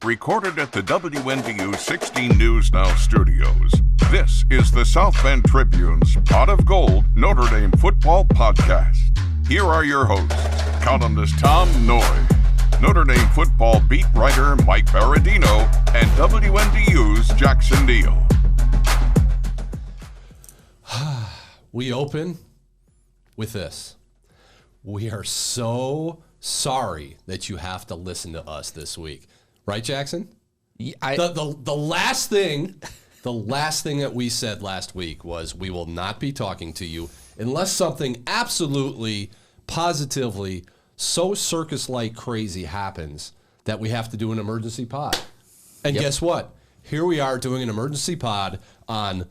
Recorded at the WNDU 16 News Now studios, this is the South Bend Tribune's Pot of Gold Notre Dame Football Podcast. Here are your hosts, columnist Tom Noie, Notre Dame football beat writer Mike Berardino, and WNDU's Jackson Neill. We open with this. We are so sorry that you have to listen to us this week. Right, Jackson? The last thing that we said last week was we will not be talking to you unless something absolutely, positively, so circus-like crazy happens that we have to do an emergency pod. And guess what? Here we are doing an emergency pod on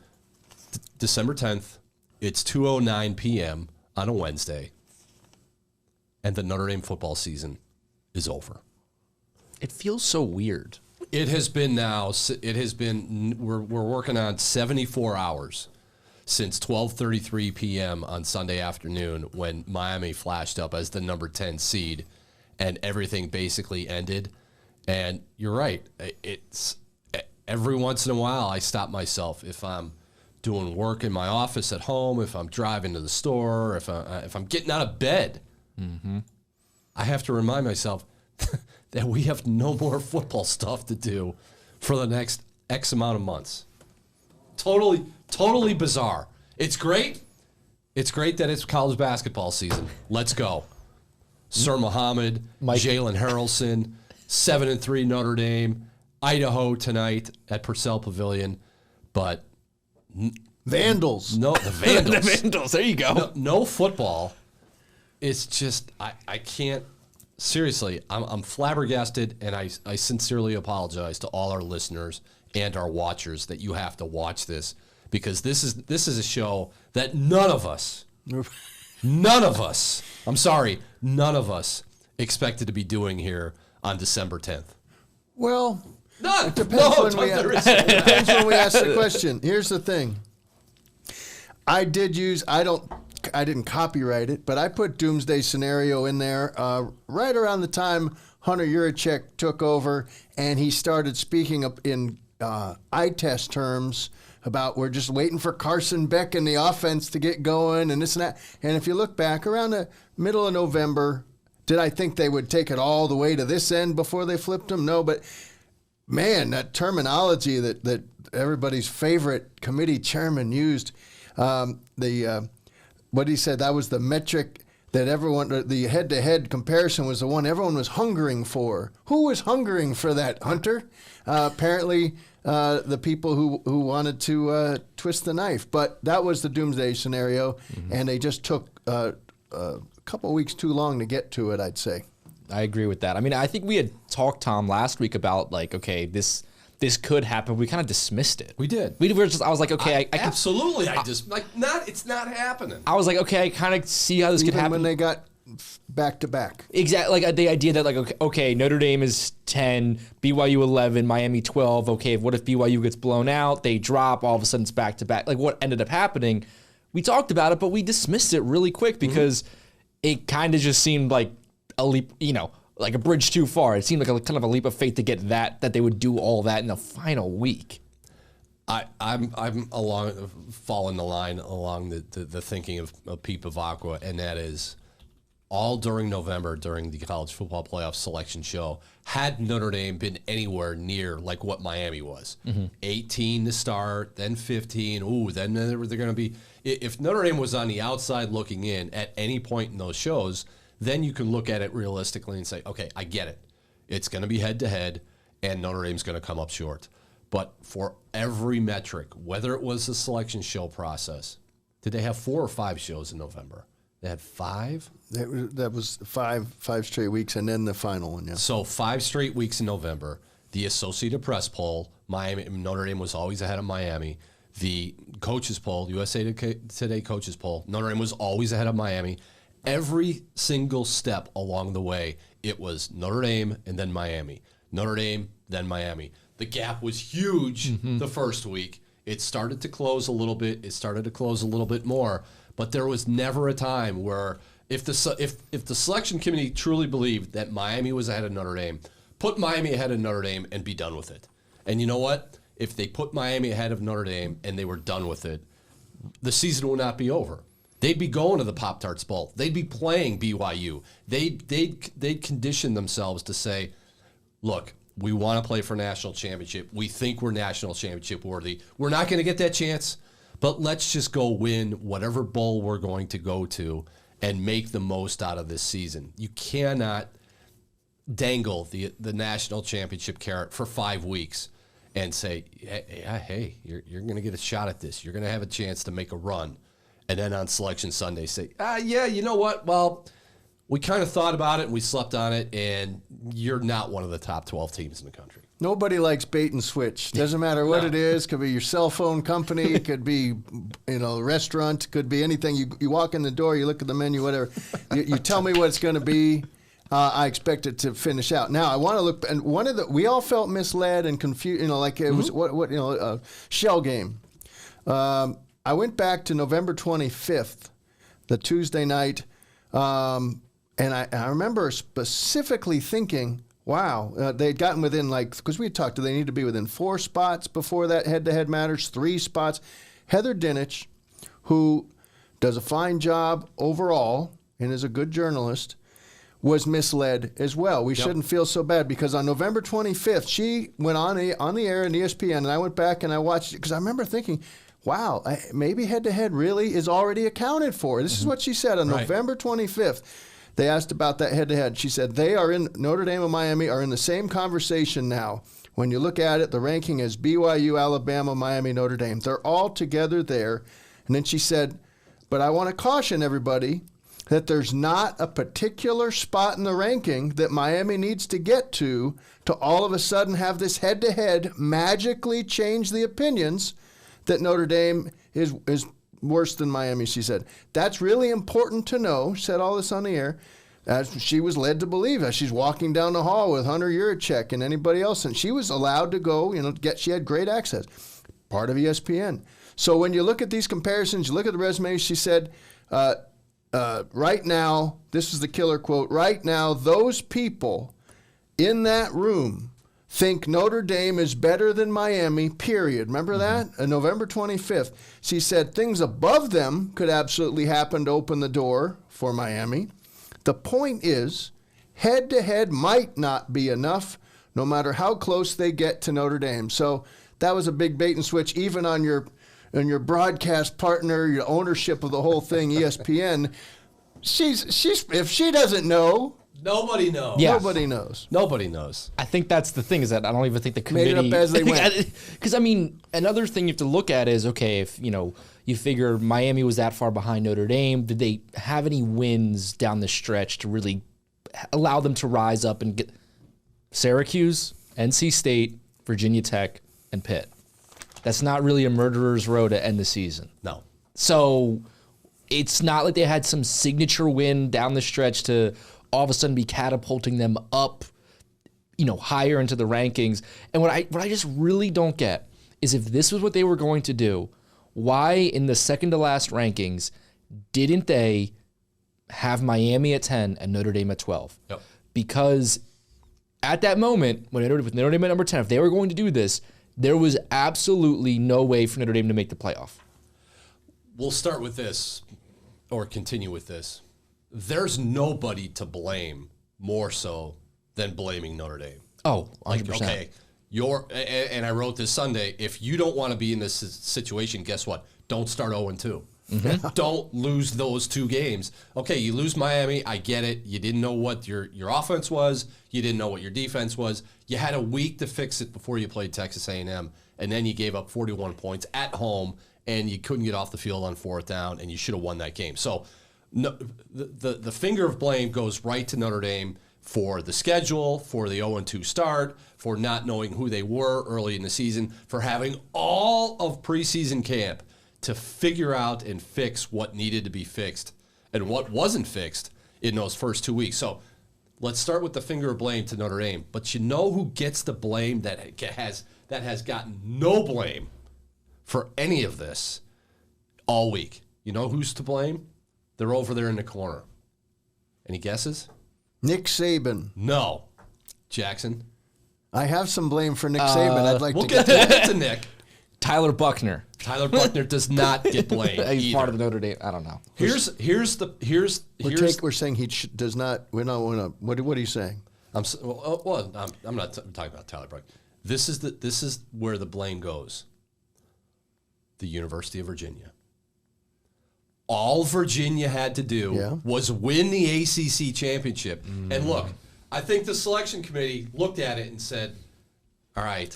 December 10th. It's 2:09 p.m. on a Wednesday. And the Notre Dame football season is over. It feels so weird. We're working on 74 hours since 12:33 p.m. on Sunday afternoon when Miami flashed up as the number 10 seed and everything basically ended. And you're right. It's every once in a while I stop myself if I'm doing work in my office at home, if I'm driving to the store, if I'm getting out of bed. Mm-hmm. I have to remind myself that we have no more football stuff to do for the next X amount of months. Totally bizarre. It's great. It's great that it's college basketball season. Let's go. Sir Muhammad, Jalen Harrelson, 7-3 Notre Dame, Idaho tonight at Purcell Pavilion, but Vandals. No, the Vandals. The Vandals. There you go. No football. It's just I can't. Seriously, I'm flabbergasted, and I sincerely apologize to all our listeners and our watchers that you have to watch this, because this is a show that none of us expected to be doing here on December 10th. Well, None. it depends when we ask the question. Here's the thing. I didn't copyright it, but I put Doomsday Scenario in there right around the time Hunter Yurachek took over, and he started speaking up in eye test terms about we're just waiting for Carson Beck and the offense to get going and this and that. And if you look back around the middle of November, did I think they would take it all the way to this end before they flipped him? No, but man, that terminology that everybody's favorite committee chairman used, what he said, that was the metric that everyone, the head-to-head comparison was the one everyone was hungering for. Who was hungering for that, Hunter? Apparently, the people who wanted to twist the knife. But that was the doomsday scenario, and they just took a couple of weeks too long to get to it, I'd say. I agree with that. I mean, I think we had talked, Tom, last week about, like, okay, this could happen. We kind of dismissed it. We did. I was like, okay, absolutely. It's not happening. I was like, okay, I kind of see how this could happen. When they got back to back. Exactly. Like the idea that, like, okay, Notre Dame is 10, BYU 11, Miami 12. Okay, what if BYU gets blown out? They drop. All of a sudden, it's back to back. Like, what ended up happening? We talked about it, but we dismissed it really quick because it kind of just seemed like a leap, like a bridge too far. It seemed like kind of a leap of faith to get that they would do all that in the final week. I'm following the line along the thinking of Pete Bavacqua, and that is all during November, during the college football playoff selection show, had Notre Dame been anywhere near like what Miami was, 18 to start, then 15, then they're going to be, if Notre Dame was on the outside looking in at any point in those shows, then you can look at it realistically and say, okay, I get it. It's going to be head-to-head, and Notre Dame's going to come up short. But for every metric, whether it was the selection show process, did they have 4 or 5 shows in November? They had 5? That was five straight weeks, and then the final one, yeah. So 5 straight weeks in November. The Associated Press poll, Notre Dame was always ahead of Miami. The coaches poll, USA Today coaches poll, Notre Dame was always ahead of Miami. Every single step along the way, it was Notre Dame and then Miami. Notre Dame, then Miami. The gap was huge the first week. It started to close a little bit. It started to close a little bit more. But there was never a time where if the selection committee truly believed that Miami was ahead of Notre Dame, Put Miami ahead of Notre Dame and be done with it. And you know what? If they put Miami ahead of Notre Dame and they were done with it, the season will not be over. They'd be going to the Pop-Tarts Bowl. They'd be playing BYU. They'd condition themselves to say, look, we want to play for national championship. We think we're national championship worthy. We're not going to get that chance, but let's just go win whatever bowl we're going to go to and make the most out of this season. You cannot dangle the national championship carrot for 5 weeks and say, hey, you're going to get a shot at this. You're going to have a chance to make a run. And then on Selection Sunday say, yeah, you know what? Well, we kind of thought about it and we slept on it, and you're not one of the top 12 teams in the country. Nobody likes bait and switch. Doesn't matter what it is. Could be your cell phone company. It could be, a restaurant. Could be anything. You walk in the door, you look at the menu, whatever. You tell me what it's going to be. I expect it to finish out. Now I want to look, and we all felt misled and confused. Like it was a shell game. I went back to November 25th, the Tuesday night, and I remember specifically thinking, wow, they'd gotten within because we had talked, do they need to be within 4 spots before that head-to-head matters, 3 spots. Heather Dinich, who does a fine job overall and is a good journalist, was misled as well. We shouldn't feel so bad because on November 25th, she went on the air in ESPN, and I went back and I watched it because I remember thinking, wow, maybe head-to-head really is already accounted for. This is what she said on November 25th. They asked about that head-to-head. She said Notre Dame and Miami are in the same conversation now. When you look at it, the ranking is BYU, Alabama, Miami, Notre Dame. They're all together there. And then she said, but I want to caution everybody that there's not a particular spot in the ranking that Miami needs to get to all of a sudden have this head-to-head magically change the opinions that Notre Dame is worse than Miami, she said. That's really important to know. She said all this on the air. As she was led to believe as she's walking down the hall with Hunter Yurachek and anybody else, and she was allowed to go, she had great access. Part of ESPN. So when you look at these comparisons, you look at the resumes, she said, right now, this is the killer quote, right now, those people in that room think Notre Dame is better than Miami, period. Remember that? On November 25th. She said things above them could absolutely happen to open the door for Miami. The point is, head-to-head might not be enough, no matter how close they get to Notre Dame. So that was a big bait and switch, even on your broadcast partner, your ownership of the whole thing, ESPN. She's if she doesn't know, nobody knows. Yeah. Nobody knows. Nobody knows. I think that's the thing, is that I don't even think the committee made it up as they went. Because another thing you have to look at is, okay, if you figure Miami was that far behind Notre Dame, did they have any wins down the stretch to really allow them to rise up and get Syracuse, NC State, Virginia Tech, and Pitt? That's not really a murderer's row to end the season. No. So it's not like they had some signature win down the stretch to all of a sudden be catapulting them up, higher into the rankings. And what I just really don't get is, if this was what they were going to do, why in the second to last rankings didn't they have Miami at 10 and Notre Dame at 12? Yep. Because at that moment, with Notre Dame at number 10, if they were going to do this, there was absolutely no way for Notre Dame to make the playoff. We'll start with this, or continue with this. There's nobody to blame more so than blaming Notre Dame. Oh, 100%. Okay, and I wrote this Sunday, if you don't want to be in this situation, guess what? Don't start 0-2. Mm-hmm. Don't lose those 2 games. Okay, you lose Miami, I get it. You didn't know what your offense was. You didn't know what your defense was. You had a week to fix it before you played Texas A&M, and then you gave up 41 points at home, and you couldn't get off the field on 4th down, and you should have won that game. So no, the finger of blame goes right to Notre Dame for the schedule, for the 0-2 start, for not knowing who they were early in the season, for having all of preseason camp to figure out and fix what needed to be fixed and what wasn't fixed in those first 2 weeks. So let's start with the finger of blame to Notre Dame. But you know who gets the blame that has gotten no blame for any of this all week? You know who's to blame? They're over there in the corner. Any guesses? Nick Saban. No. Jackson? I have some blame for Nick Saban. I'd like We'll to get to Nick. Tyler Buckner. Tyler Buckner does not get blamed. He's part of Notre Dame. I don't know. We're saying he does not. We're not. What are you saying? I'm not talking about Tyler Buckner. This is where the blame goes. The University of Virginia. All Virginia had to do was win the ACC championship. And look, I think the selection committee looked at it and said, all right,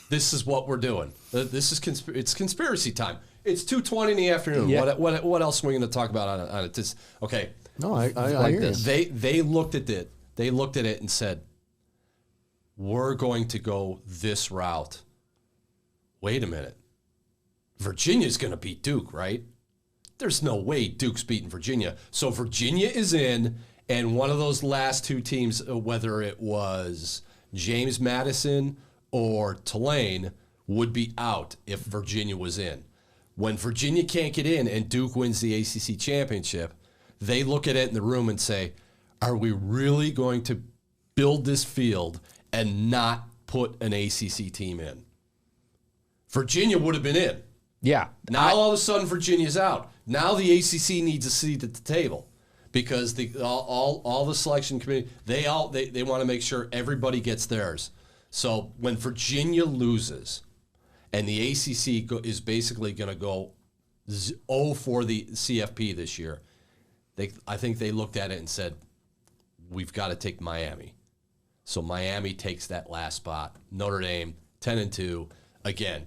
this is what we're doing. This is it's conspiracy time. It's 2:20 in the afternoon. Yeah. What else are we going to talk about on it? Okay. No, I hear this. They looked at it. They looked at it and said, we're going to go this route. Wait a minute. Virginia's going to beat Duke, right? There's no way Duke's beating Virginia. So Virginia is in, and one of those last two teams, whether it was James Madison or Tulane, would be out if Virginia was in. When Virginia can't get in and Duke wins the ACC championship, they look at it in the room and say, are we really going to build this field and not put an ACC team in? Virginia would have been in. Yeah. Now all of a sudden Virginia's out. Now the ACC needs a seat at the table because all the selection committee, they want to make sure everybody gets theirs. So when Virginia loses and the ACC is basically going to go 0 for the CFP this year, I think they looked at it and said, we've got to take Miami. So Miami takes that last spot. Notre Dame, 10-2. Again,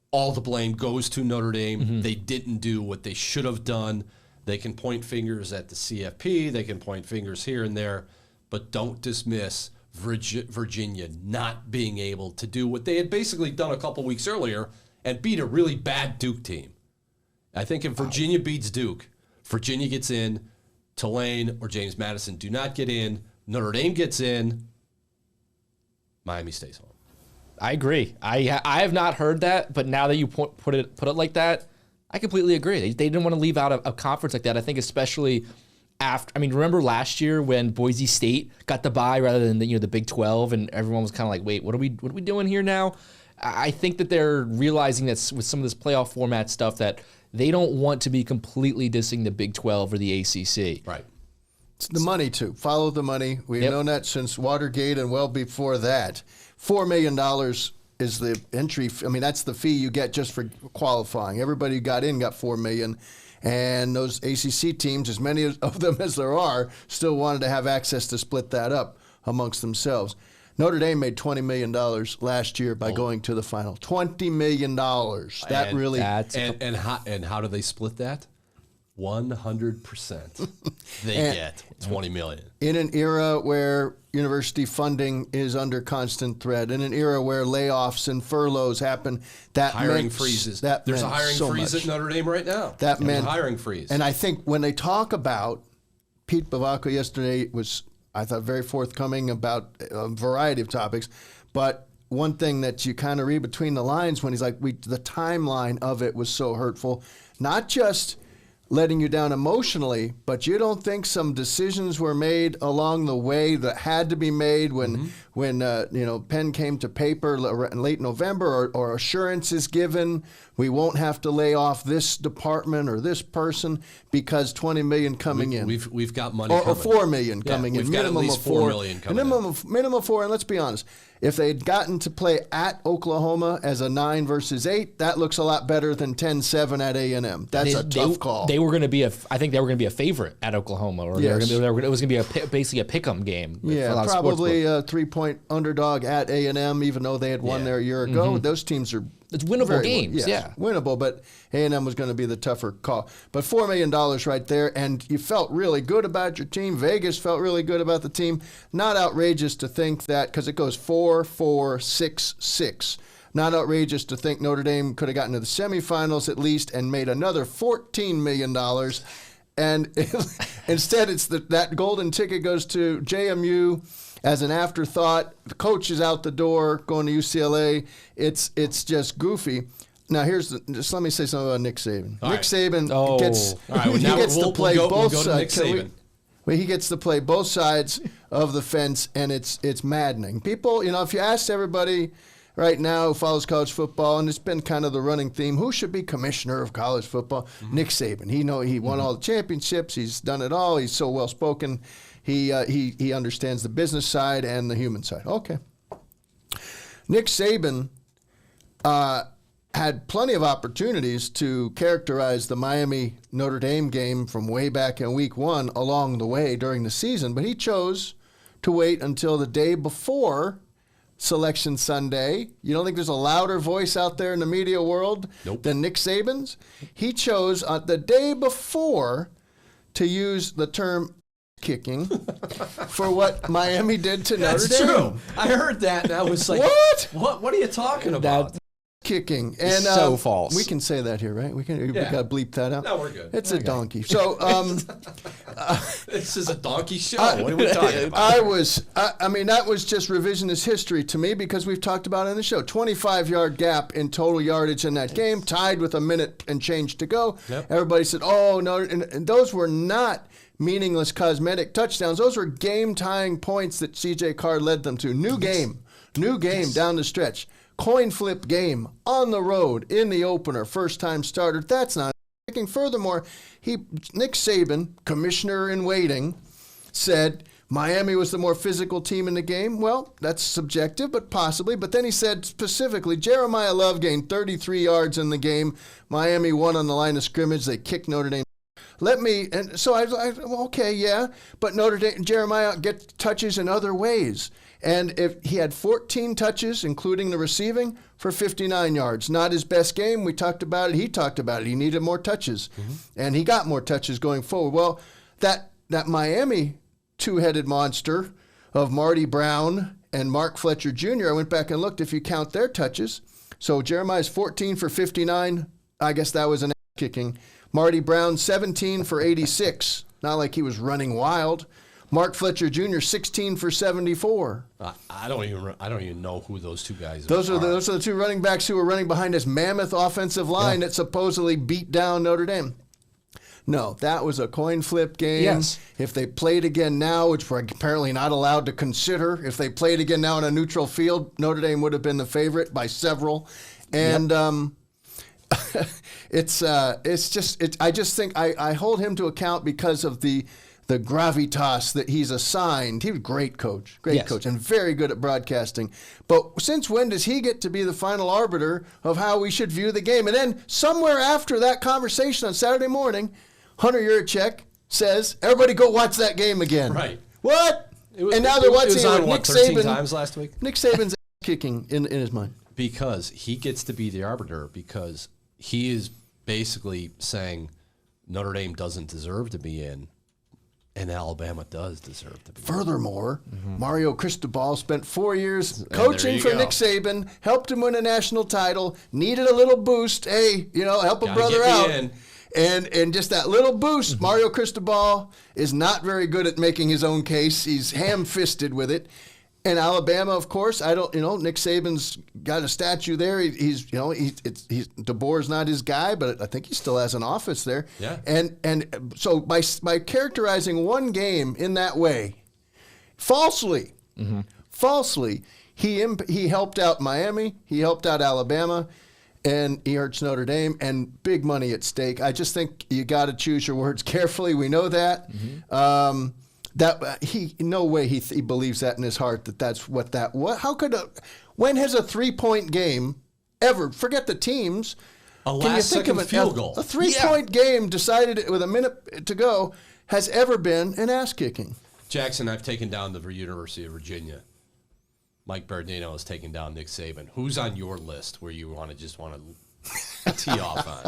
all the blame goes to Notre Dame. Mm-hmm. They didn't do what they should have done. They can point fingers at the CFP. They can point fingers here and there. But don't dismiss Virginia not being able to do what they had basically done a couple weeks earlier and beat a really bad Duke team. I think if Virginia beats Duke, Virginia gets in, Tulane or James Madison do not get in, Notre Dame gets in, Miami stays home. I agree. I have not heard that, but now that you put it like that, I completely agree. They didn't want to leave out a conference like that. I think especially after. I mean, remember last year when Boise State got the bye rather than the Big 12, and everyone was kind of like, "Wait, what are we doing here now?" I think that they're realizing that with some of this playoff format stuff that they don't want to be completely dissing the Big 12 or the ACC. Right. It's the money too. Follow the money. We've known that since Watergate and well before that. $4 million is the entry. I mean, that's the fee you get just for qualifying. Everybody who got in got $4 million, and those ACC teams, as many of them as there are, still wanted to have access to split that up amongst themselves. Notre Dame made $20 million last year by going to the final. $20 million. That and really. And how do they split that? 100%. They get $20 million. In an era where university funding is under constant threat, in an era where layoffs and furloughs happen, that hiring freezes. There's a hiring freeze at Notre Dame right now. That meant hiring freeze. And I think when they talk about Pete Bavacco yesterday was, I thought, very forthcoming about a variety of topics, but one thing that you kind of read between the lines when he's like, the timeline of it was so hurtful, not just letting you down emotionally, but you don't think some decisions were made along the way that had to be made when pen came to paper in late November, or assurances given, we won't have to lay off this department or this person because $20 million coming in. We've got money or coming. $4 million coming in. We've got at least $4 million coming in. Minimum of 4, and let's be honest. If they'd gotten to play at Oklahoma as a 9 versus 8, that looks a lot better than 10-7 at A&M. That's a tough call. They were going to be I think they were going to be a favorite at Oklahoma, or it was going to be basically a pick'em game. Yeah, probably a 3-point underdog at A&M, even though they had won there a year ago. Mm-hmm. Those teams are winnable games. Winnable, but A&M was going to be the tougher call. But $4 million right there, and you felt really good about your team. Vegas felt really good about the team. Not outrageous to think that, because it goes 4-4-6-6. Not outrageous to think Notre Dame could have gotten to the semifinals at least and made another $14 million. And instead, it's that golden ticket goes to JMU as an afterthought. The coach is out the door going to UCLA. It's just goofy. Now, just let me say something about Nick Saban. All Nick Saban gets to play both sides. He gets to play both sides of the fence, and it's maddening. People, if you asked everybody right now who follows college football, and it's been kind of the running theme, who should be commissioner of college football? Nick Saban. He won all the championships. He's done it all. He's so well spoken. He understands the business side and the human side. Okay. Nick Saban had plenty of opportunities to characterize the Miami-Notre Dame game from way back in week 1 along the way during the season, but he chose to wait until the day before Selection Sunday. You don't think there's a louder voice out there in the media world than Nick Saban's? He chose the day before to use the term kicking for what Miami did to Notre Dame. That's true. I heard that, and I was like, What are you talking about? Kicking. And so false. We can say that here, right? We got to bleep that out. No, we're good. It's a donkey. So this is a donkey show. What are we talking about? That was just revisionist history to me, because we've talked about it in the show. 25-yard gap in total yardage in that game, tied with a minute and change to go. Yep. Everybody said, oh, no. And those were not meaningless cosmetic touchdowns. Those were game-tying points that C.J. Carr led them to. New game down the stretch. Coin flip game on the road in the opener, first-time starter. That's not kicking. Furthermore, Nick Saban, commissioner in waiting, said Miami was the more physical team in the game. Well, that's subjective, but possibly. But then he said specifically, Jeremiah Love gained 33 yards in the game. Miami won on the line of scrimmage. They kicked Notre Dame. And so I was like, well, okay, yeah, but Jeremiah gets touches in other ways. And if he had 14 touches, including the receiving, for 59 yards. Not his best game. We talked about it. He talked about it. He needed more touches. Mm-hmm. And he got more touches going forward. Well, that Miami two-headed monster of Marty Brown and Mark Fletcher Jr., I went back and looked if you count their touches. So Jeremiah's 14 for 59. I guess that was an kicking. Marty Brown, 17 for 86. Not like he was running wild. Mark Fletcher Jr., 16 for 74. I don't even know who those two guys are. Those are the two running backs who were running behind this mammoth offensive line that supposedly beat down Notre Dame. No, that was a coin flip game. Yes. If they played again now, which we're apparently not allowed to consider, if they played again now on a neutral field, Notre Dame would have been the favorite by several. And I just think I hold him to account because of the gravitas that he's assigned. He was a great coach, and very good at broadcasting. But since when does he get to be the final arbiter of how we should view the game? And then somewhere after that conversation on Saturday morning, Hunter Yurachek says, everybody go watch that game again. Right. What? And now they're watching on, Nick 13 Saban. Times last week? Nick Saban's kicking in his mind. Because he gets to be the arbiter, because he is basically saying Notre Dame doesn't deserve to be in, and Alabama does deserve to be. Furthermore, Mario Cristobal spent 4 years coaching for Nick Saban, helped him win a national title, needed a little boost. Hey, help a brother out. And just that little boost, Mario Cristobal is not very good at making his own case. He's ham-fisted with it. And Alabama, of course, Nick Saban's got a statue there. DeBoer's not his guy, but I think he still has an office there. Yeah. And so by characterizing one game in that way, falsely, he helped out Miami, he helped out Alabama, and he hurts Notre Dame, and big money at stake. I just think you got to choose your words carefully. We know that. No way he believes that in his heart that's what that was. When has a 3-point game ever, forget the teams, a last-second field goal, a 3-point game decided with a minute to go has ever been an ass-kicking? Jackson, I've taken down the University of Virginia. Mike Berardino has taken down Nick Saban. Who's on your list where you want to tee off on?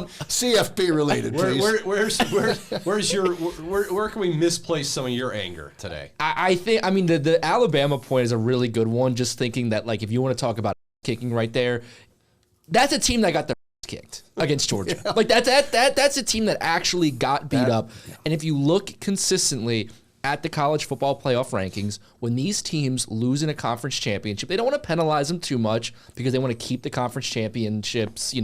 CFP related, please. Where can we misplace some of your anger today? I think the Alabama point is a really good one. Just thinking that, like, if you want to talk about kicking right there, that's a team that got their kicked against Georgia. Yeah. Like that's a team that actually got beat up. Yeah. And if you look consistently at the college football playoff rankings, when these teams lose in a conference championship, they don't want to penalize them too much because they want to keep the conference championships,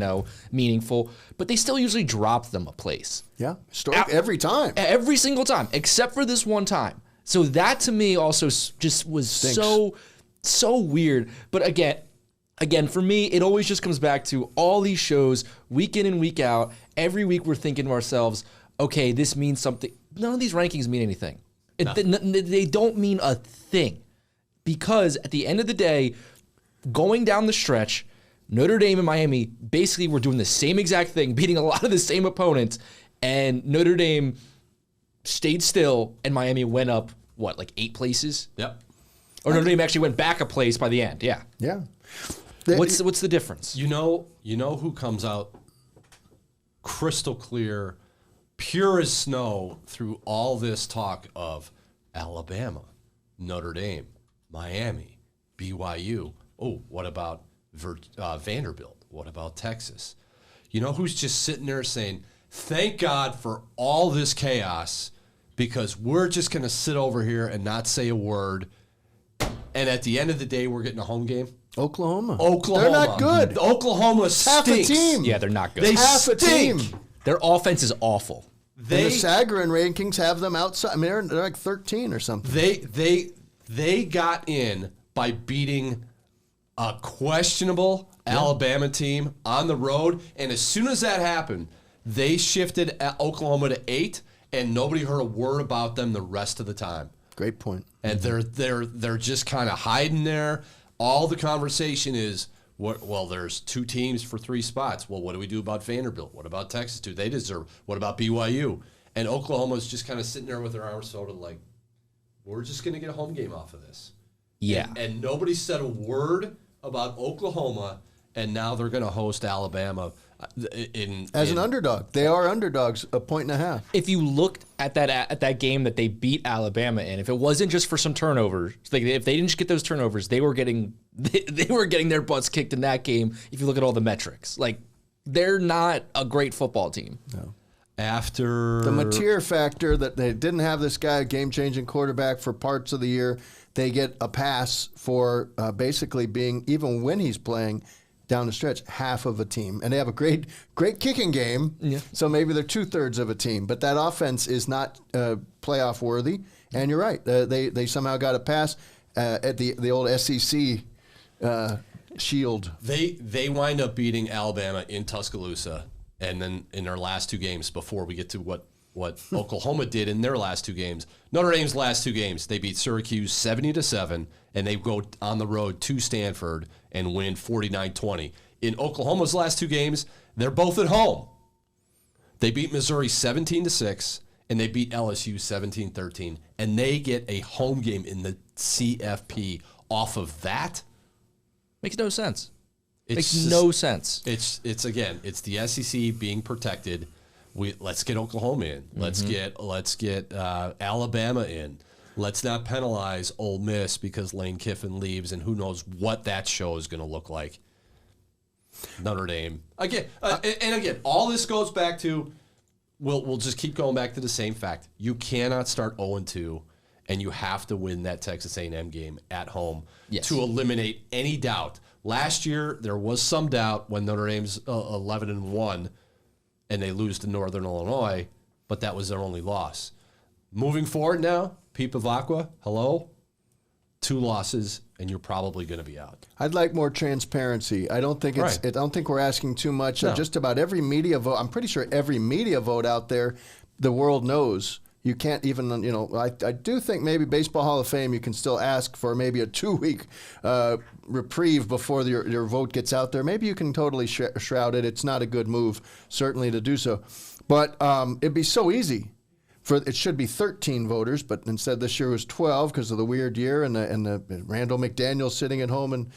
meaningful, but they still usually drop them a place. Yeah, every time. Every single time, except for this one time. So that to me also just was so weird. But again, for me, it always just comes back to all these shows week in and week out. Every week we're thinking to ourselves, okay, this means something. None of these rankings mean anything. No. They don't mean a thing, because at the end of the day, going down the stretch, Notre Dame and Miami basically were doing the same exact thing, beating a lot of the same opponents, and Notre Dame stayed still, and Miami went up, what, like 8 places? Yep. Or Notre Dame actually went back a place by the end, yeah. Yeah. What's the difference? You know who comes out crystal clear, pure as snow through all this talk of Alabama, Notre Dame, Miami, BYU. Oh, what about Vanderbilt? What about Texas? You know who's just sitting there saying, thank God for all this chaos, because we're just going to sit over here and not say a word. And at the end of the day, we're getting a home game. Oklahoma. They're not good. Oklahoma Half a stinks. team. Yeah, they're not good. They Half a team. stink. Their offense is awful. And the Sagarin rankings have them outside. I mean, they're like 13 or something. They got in by beating a questionable Alabama team on the road, and as soon as that happened, they shifted Oklahoma to 8, and nobody heard a word about them the rest of the time. Great point. And they're just kind of hiding there. All the conversation is, well, there's 2 teams for 3 spots. Well, what do we do about Vanderbilt? What about Texas? Do they deserve? What about BYU? And Oklahoma's just kind of sitting there with their arms folded, like, we're just going to get a home game off of this. Yeah. And nobody said a word about Oklahoma, and now they're going to host Alabama as an underdog. They are underdogs, 1.5 points. If you looked at that game that they beat Alabama in, if it wasn't just for some turnovers, like if they didn't just get those turnovers, they were getting their butts kicked in that game. If you look at all the metrics, like they're not a great football team. No. After the Mateer factor that they didn't have this guy, game-changing quarterback for parts of the year, they get a pass for basically being, even when he's playing down the stretch, half of a team. And they have a great kicking game, so maybe they're 2/3 of a team. But that offense is not playoff worthy. And you're right, they somehow got a pass at the old SEC shield. They wind up beating Alabama in Tuscaloosa, and then in their last 2 games, before we get to what Oklahoma did in their last 2 games. Notre Dame's last 2 games, they beat Syracuse 70-7, and they go on the road to Stanford and win 49-20. In Oklahoma's last 2 games, they're both at home. They beat Missouri 17-6, and they beat LSU 17-13, and they get a home game in the CFP off of that. Makes no sense. It's sense. It's the SEC being protected. Let's get Oklahoma in. Let's get Alabama in. Let's not penalize Ole Miss because Lane Kiffin leaves, and who knows what that show is going to look like. Notre Dame again, and again, all this goes back to we'll just keep going back to the same fact. You cannot start 0-2, and you have to win that Texas A&M game at home to eliminate any doubt. Last year there was some doubt when Notre Dame's 11-1. And they lose to Northern Illinois, but that was their only loss. Moving forward now, Pete Bavacqua, hello, 2 losses, and you're probably going to be out. I'd like more transparency. I don't think I don't think we're asking too much. No. Just about every media vote. I'm pretty sure every media vote out there, the world knows. You can't even, I do think maybe Baseball Hall of Fame, you can still ask for maybe a 2-week reprieve before your vote gets out there. Maybe you can totally shroud it. It's not a good move, certainly, to do so. But it'd be so easy. It should be 13 voters, but instead this year was 12 because of the weird year and the Randall McDaniel sitting at home and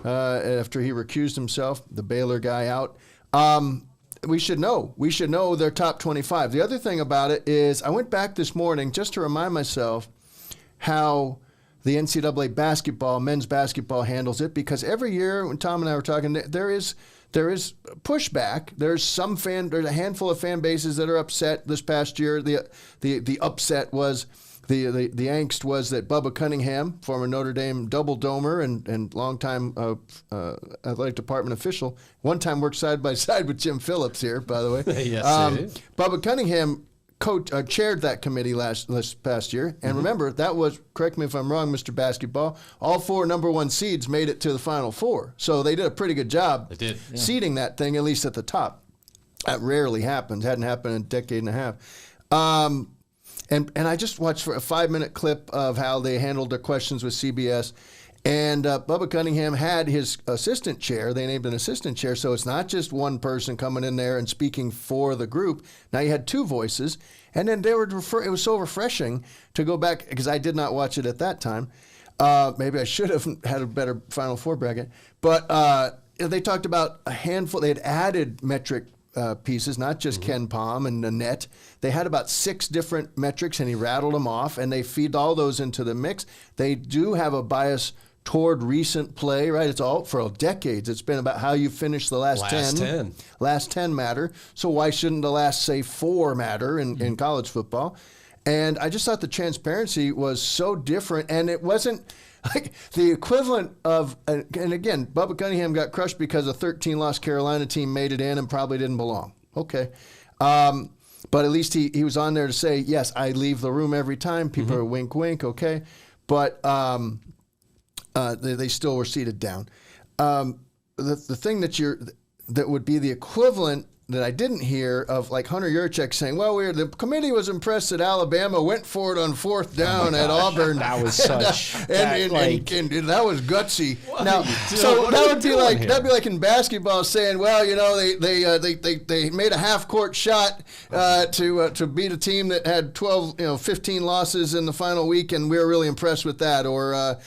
after he recused himself, the Baylor guy out. We should know. We should know their top 25. The other thing about it is I went back this morning just to remind myself how the NCAA men's basketball handles it, because every year when Tom and I were talking, there is pushback. There's a handful of fan bases that are upset this past year. The upset was the angst was that Bubba Cunningham, former Notre Dame double-domer and longtime athletic department official, one time worked side by side with Jim Phillips here, by the way. Yes, Bubba Cunningham chaired that committee this past year. And remember, that was, correct me if I'm wrong, Mr. Basketball, all 4 number 1 seeds made it to the Final Four. So they did a pretty good job seeding that thing, at least at the top. That rarely happens. Hadn't happened in a decade and a half. And I just watched for a 5-minute clip of how they handled their questions with CBS. And Bubba Cunningham had his assistant chair. They named an assistant chair, so it's not just one person coming in there and speaking for the group. Now you had 2 voices, and then they would it was so refreshing to go back, because I did not watch it at that time. Maybe I should have had a better Final Four bracket. But they talked about a handful. They had added metric pieces, not just Ken Palm and Nanette. They had about 6 different metrics, and he rattled them off, and they feed all those into the mix. They do have a bias toward recent play, right? It's all for decades. It's been about how you finish the last 10. Last 10 matter. So why shouldn't the last, say, 4 matter in college football? And I just thought the transparency was so different, and it wasn't like the equivalent of, and again, Bubba Cunningham got crushed because a 13-loss Carolina team made it in and probably didn't belong. Okay. But at least he was on there to say, yes, I leave the room every time. People are wink, wink, okay. But they still were seated down. The thing that would be the equivalent that I didn't hear of, like Hunter Yurchek saying, well, the committee was impressed that Alabama went for it on 4th down at Auburn. That was such and that was gutsy. Now, so that would be like that'd be like in basketball saying, well, they made a half-court shot to beat a team that had 15 losses in the final week, and we were really impressed with that. Or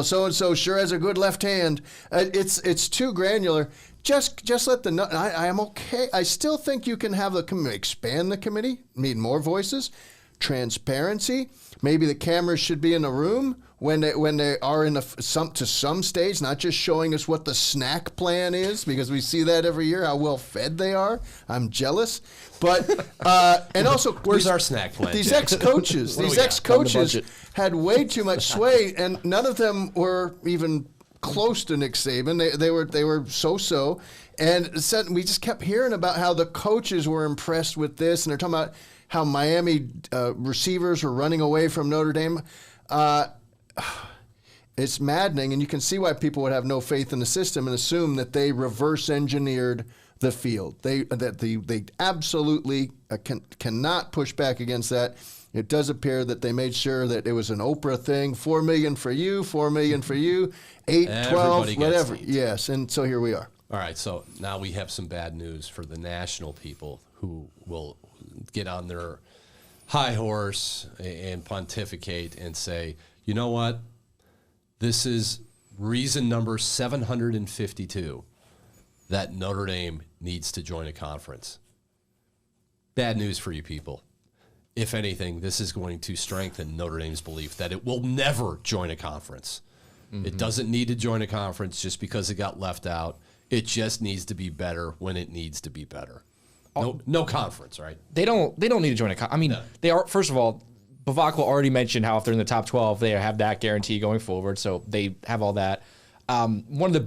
so and so sure has a good left hand. It's too granular. Just let I am okay. I still think you can have expand the committee, need more voices, transparency. Maybe the cameras should be in the room when they are to some stage, not just showing us what the snack plan is, because we see that every year, how well fed they are. I'm jealous. But and also, where's our snack plan? These ex-coaches had way too much sway, and none of them were even close to Nick Saban. They were so, and we just kept hearing about how the coaches were impressed with this, and they're talking about how Miami receivers were running away from Notre Dame. It's maddening, and you can see why people would have no faith in the system and assume that they reverse engineered the field. They absolutely cannot push back against that. It does appear that they made sure that it was an Oprah thing, $4 million for you, $4 million for you, 8, 12, whatever. Yes, and so here we are. All right, so now we have some bad news for the national people who will get on their high horse and pontificate and say, you know what? This is reason number 752 that Notre Dame needs to join a conference. Bad news for you people. If anything, this is going to strengthen Notre Dame's belief that it will never join a conference. It doesn't need to join a conference just because it got left out. It just needs to be better when it needs to be better. No conference, right? They don't need to join a conference. I mean, they are, first of all, Bavakwa already mentioned how if they're in the top 12, they have that guarantee going forward. So they have all that. One of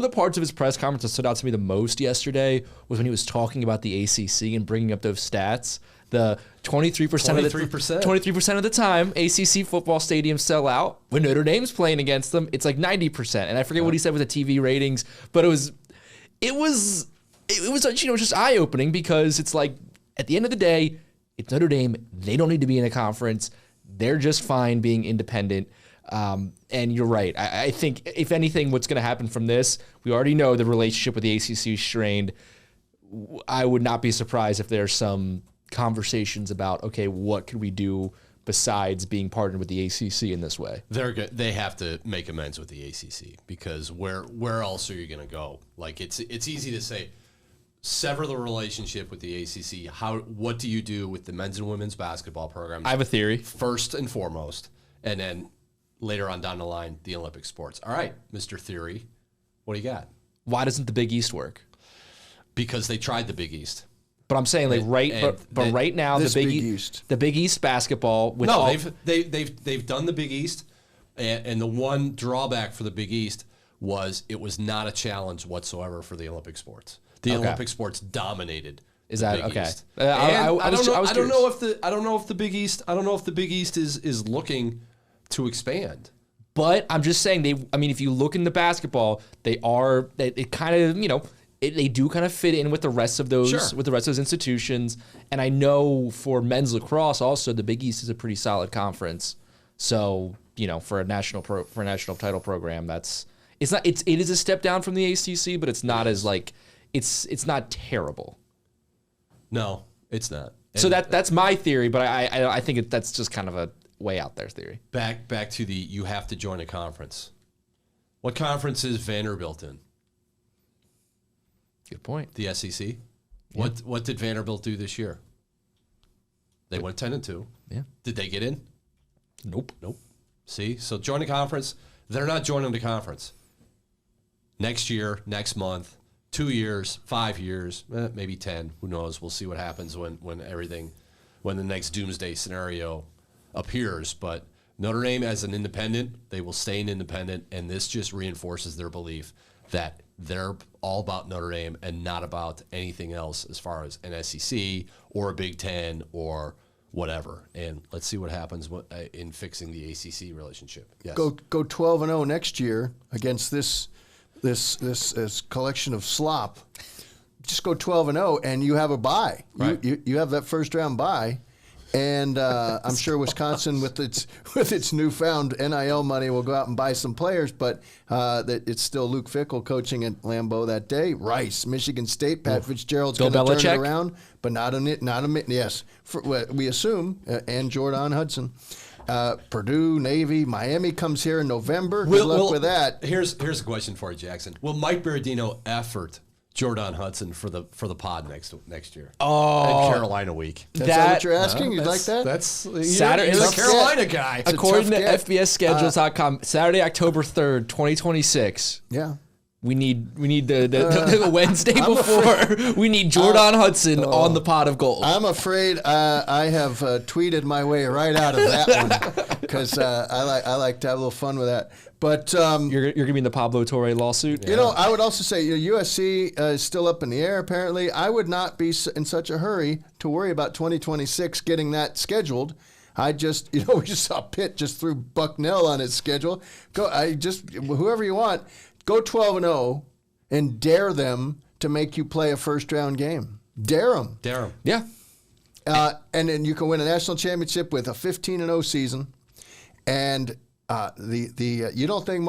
the parts of his press conference that stood out to me the most yesterday was when he was talking about the ACC and bringing up those stats. The 23% of the time ACC football stadiums sell out. When Notre Dame's playing against them, it's like 90%. And I forget what he said with the TV ratings, but it was just eye-opening, because it's like, at the end of the day, it's Notre Dame. They don't need to be in a conference. They're just fine being independent. And you're right. I think, if anything, what's going to happen from this, we already know the relationship with the ACC is strained. I would not be surprised if there's some conversations about, okay, what could we do besides being partnered with the ACC in this way? They have to make amends with the ACC, because where else are you going to go? Like, it's easy to say, sever the relationship with the ACC. What do you do with the men's and women's basketball programs? I have a theory. First and foremost, and then later on down the line, the Olympic sports. All right, Mr. Theory, what do you got? Why doesn't the Big East work? Because they tried the Big East. But I'm saying, right now, the Big East basketball. They've done the Big East, and the one drawback for the Big East was it was not a challenge whatsoever for the Olympic sports. The Olympic sports dominated Is that okay? East. I don't know if the Big East is looking to expand. But I'm just saying if you look into basketball, they kind of, they do kind of fit in with the rest of those institutions. And I know for men's lacrosse also the Big East is a pretty solid conference. So, for a national title program, it is a step down from the ACC, but it's not as it's not terrible. No, it's not. So that's my theory, but I think that's just kind of a way out there theory. Back to you have to join a conference. What conference is Vanderbilt in? Good point. The SEC. Yeah. What did Vanderbilt do this year? They went 10-2. Yeah. Did they get in? Nope. See, so join a conference. They're not joining the conference. Next year, next month, 2 years, 5 years, maybe 10. Who knows? We'll see what happens when the next doomsday scenario appears. But Notre Dame as an independent, they will stay an independent, and this just reinforces their belief that they're all about Notre Dame and not about anything else as far as an SEC or a Big Ten or whatever. And let's see what happens in fixing the ACC relationship. Yes. Go 12-0 next year against this collection of slop. Just go 12-0 and you have a bye. Right. You have that first round bye. And I'm sure Wisconsin, with its newfound NIL money, will go out and buy some players. But it's still Luke Fickell coaching at Lambeau that day. Rice, Michigan State, Pat Fitzgerald's going to turn it around, but not a yes. We assume, and Jordan Hudson. Purdue, Navy, Miami comes here in November. Good luck with that. Here's a question for you, Jackson. Will Mike Berardino effort Jordan Hudson for the pod next year? Oh, in Carolina week. Is that what you're asking? You like that? That's Saturday. He's a Carolina guy. According to FBSschedules.com, Saturday, October 3rd, 2026. Yeah. We need the Wednesday before. We need Jordan Hudson on the pot of gold. I'm afraid I have tweeted my way right out of that one because I like to have a little fun with that. But you're gonna be in the Pablo Torre lawsuit. You know, I would also say USC is still up in the air. Apparently, I would not be in such a hurry to worry about 2026 getting that scheduled. We just saw Pitt just threw Bucknell on its schedule. Whoever you want. Go 12-0 and dare them to make you play a first-round game. Dare them. Yeah. And then you can win a national championship with a 15-0 season. And you don't think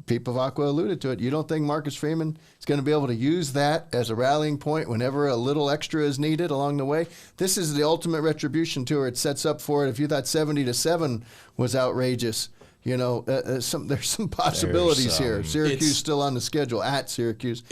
Pete Pavacqua alluded to it. You don't think Marcus Freeman is going to be able to use that as a rallying point whenever a little extra is needed along the way? This is the ultimate retribution tour. It sets up for it. If you thought 70-7 was outrageous. There's some possibilities here. Syracuse still on the schedule at Syracuse.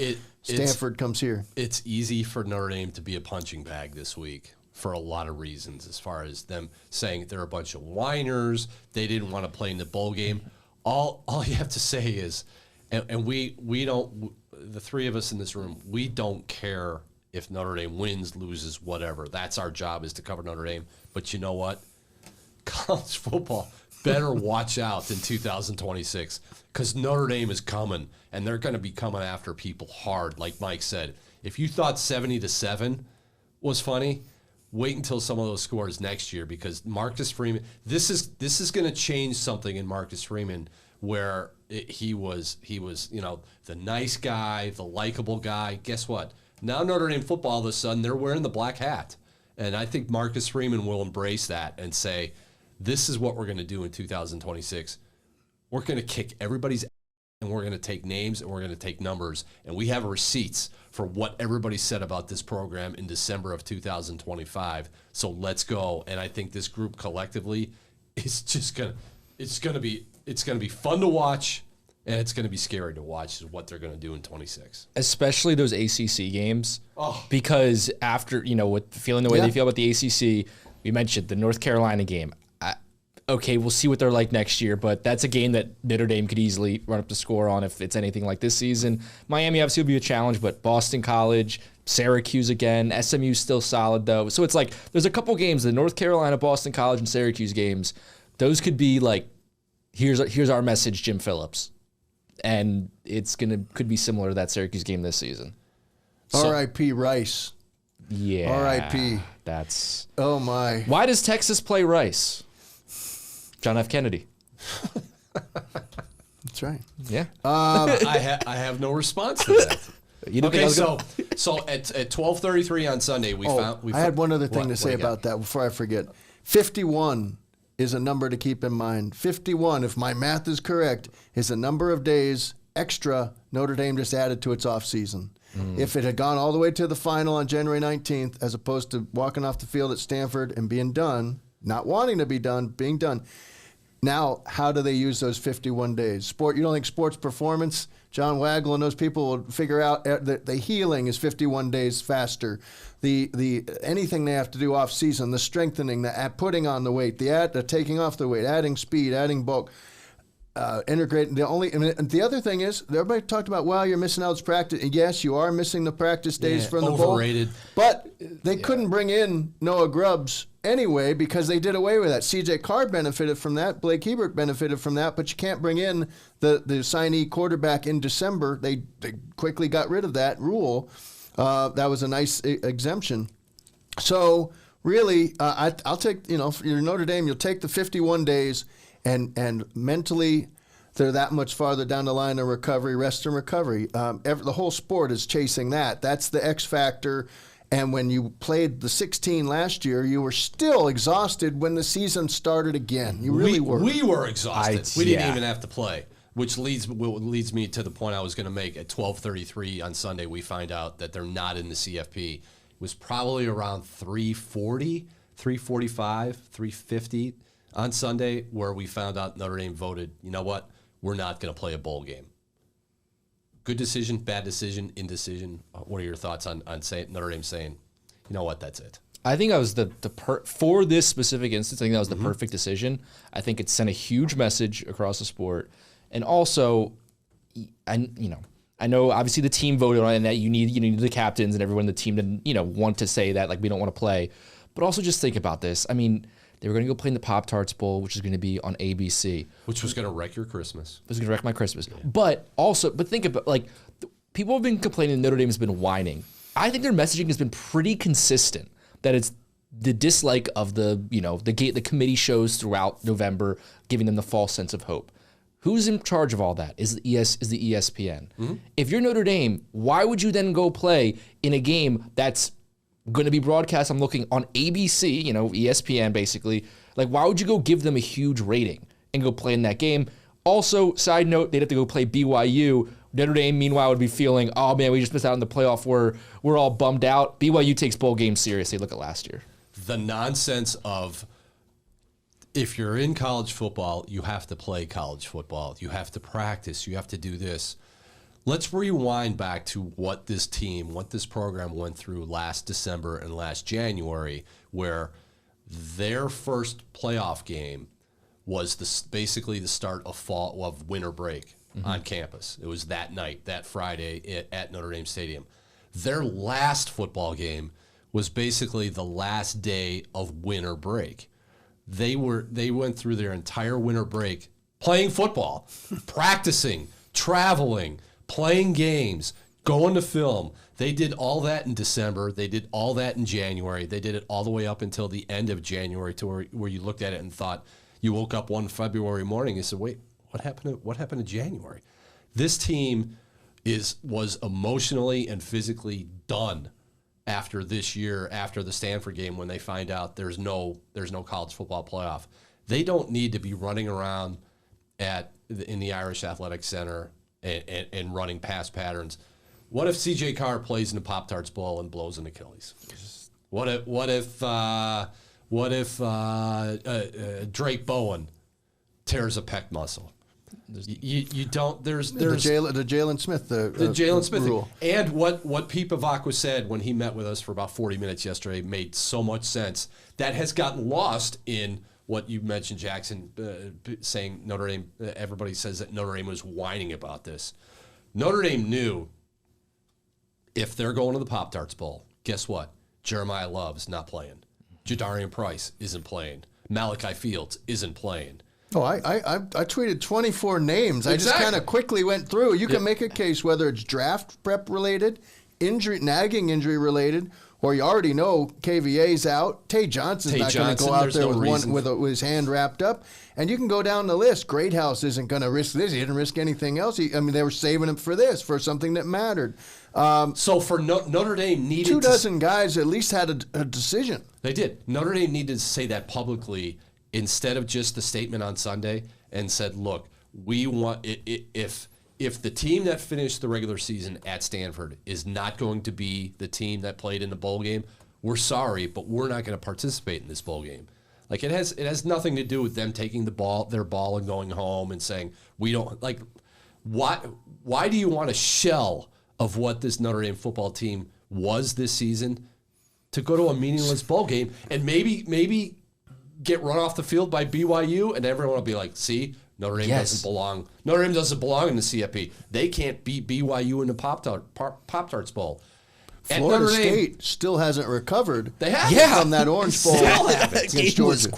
Stanford comes here. It's easy for Notre Dame to be a punching bag this week for a lot of reasons, as far as them saying they're a bunch of whiners. They didn't want to play in the bowl game. All you have to say is, and we don't, the three of us in this room, we don't care if Notre Dame wins, loses, whatever. That's our job, is to cover Notre Dame. But you know what? College football better watch out in 2026, because Notre Dame is coming, and they're going to be coming after people hard. Like Mike said, if you thought 70-7 was funny, wait until some of those scores next year, because Marcus Freeman, this is going to change something in Marcus Freeman, where he was the nice guy, the likable guy. Guess what? Now Notre Dame football, all of a sudden, they're wearing the black hat, and I think Marcus Freeman will embrace that and say, this is what we're going to do in 2026. We're going to kick everybody's ass, and we're going to take names, and we're going to take numbers, and we have receipts for what everybody said about this program in December of 2025. So let's go. And I think this group collectively is just it's going to be fun to watch, and it's going to be scary to watch is what they're going to do in 26. Especially those ACC games, because after with feeling the way they feel about the ACC, we mentioned the North Carolina game. Okay, we'll see what they're like next year, but that's a game that Notre Dame could easily run up the score on if it's anything like this season. Miami obviously will be a challenge, but Boston College, Syracuse again, SMU's still solid though. So it's like there's a couple games, the North Carolina, Boston College, and Syracuse games. Those could be like, here's our message, Jim Phillips, and could be similar to that Syracuse game this season. R.I.P. Rice. Yeah. R.I.P. That's. Oh my. Why does Texas play Rice? John F. Kennedy. That's right. Yeah. I have no response to that. You didn't Okay, think I was so at 12:33 on Sunday, I had one other thing to say about that before I forget. 51 is a number to keep in mind. 51, if my math is correct, is a number of days extra Notre Dame just added to its offseason. If it had gone all the way to the final on January 19th, as opposed to walking off the field at Stanford and being done, not wanting to be done, being done. Now, how do they use those 51 days? You don't think sports performance, John Waggle and those people will figure out that the healing is 51 days faster. The anything they have to do off season, the strengthening, the putting on the weight, the taking off the weight, adding speed, adding bulk, integrating. The other thing is, everybody talked about, well, you're missing out on practice. And yes, you are missing the practice days from the bowl. Overrated. But they couldn't bring in Noah Grubbs anyway because they did away with that. C.J. Carr benefited from that. Blake Hebert benefited from that. But you can't bring in the signee quarterback in December. They quickly got rid of that rule. That was a nice exemption. So really, I'll take, if you're Notre Dame, you'll take the 51 days and mentally they're that much farther down the line of recovery, rest and recovery. The whole sport is chasing that. That's the X factor. And when you played the 16 last year, you were still exhausted when the season started again. You really were. We were exhausted. We didn't even have to play, which leads me to the point I was going to make. At 12:33 on Sunday, we find out that they're not in the CFP. It was probably around 3:40, 3:45, 3:50 on Sunday where we found out Notre Dame voted, you know what, we're not going to play a bowl game. Good decision, bad decision, indecision. What are your thoughts on Notre Dame saying, you know what, that's it? I think that was for this specific instance, I think that was the perfect decision. I think it sent a huge message across the sport. And also, I know obviously the team voted on it and that you need the captains and everyone in the team to, want to say that, like, we don't want to play. But also just think about this. I mean, they were going to go play in the Pop-Tarts Bowl, which is going to be on ABC. Which was going to wreck your Christmas. It was going to wreck my Christmas. Yeah. But think about, people have been complaining that Notre Dame has been whining. I think their messaging has been pretty consistent, that it's the dislike of the committee shows throughout November, giving them the false sense of hope. Who's in charge of all that? Is the ESPN. Mm-hmm. If you're Notre Dame, why would you then go play in a game that's going to be broadcast, I'm looking, on ABC, ESPN basically. Like, why would you go give them a huge rating and go play in that game? Also, side note, they'd have to go play BYU. Notre Dame, meanwhile, would be feeling, oh man, we just missed out on the playoff. We're all bummed out. BYU takes bowl games seriously. Look at last year. The nonsense of, if you're in college football, you have to play college football. You have to practice. You have to do this. Let's rewind back to what this program went through last December and last January, where their first playoff game was basically the start of winter break on campus. It was that night, that Friday at Notre Dame Stadium. Their last football game was basically the last day of winter break. They went through their entire winter break playing football, practicing, traveling, playing games, going to film. They did all that in December. They did all that in January. They did it all the way up until the end of January, to where you looked at it and thought, you woke up one February morning and said, wait, what happened to January? This team was emotionally and physically done after this year, after the Stanford game, when they find out there's no college football playoff. They don't need to be running around in the Irish Athletic Center and running past patterns. What if C.J. Carr plays in the Pop-Tarts Bowl and blows an Achilles? What if Drake Bowen tears a pec muscle? You don't. There's the Jalen Smith the Jalen Smith rule. And what Pete Bavacqua said when he met with us for about 40 minutes yesterday made so much sense. That has gotten lost in what you mentioned, Jackson, saying Notre Dame. Everybody says that Notre Dame was whining about this. Notre Dame knew if they're going to the Pop-Tarts Bowl, guess what? Jeremiah Love's not playing. Jadarian Price isn't playing. Malachi Fields isn't playing. Oh, I tweeted 24 names. Exactly. I just kind of quickly went through. You can make a case whether it's draft prep related, nagging injury related, or you already know KVA's out. Tay Johnson's not going to go out there with his hand wrapped up. And you can go down the list. Greathouse isn't going to risk this. He didn't risk anything else. They were saving him for this, for something that mattered. So for Notre Dame needed 24 guys at least had a decision. They did. Notre Dame needed to say that publicly instead of just the statement on Sunday and said, look, we want if the team that finished the regular season at Stanford is not going to be the team that played in the bowl game, we're sorry, but we're not going to participate in this bowl game. Like it has nothing to do with them taking their ball and going home and saying we don't like. Why do you want a shell of what this Notre Dame football team was this season to go to a meaningless bowl game and maybe get run off the field by BYU and everyone will be like, see, Notre Dame doesn't belong. Notre Dame doesn't belong in the CFP. They can't beat BYU in the Pop-Tarts Bowl. Florida State still hasn't recovered from that Orange Bowl against Georgia.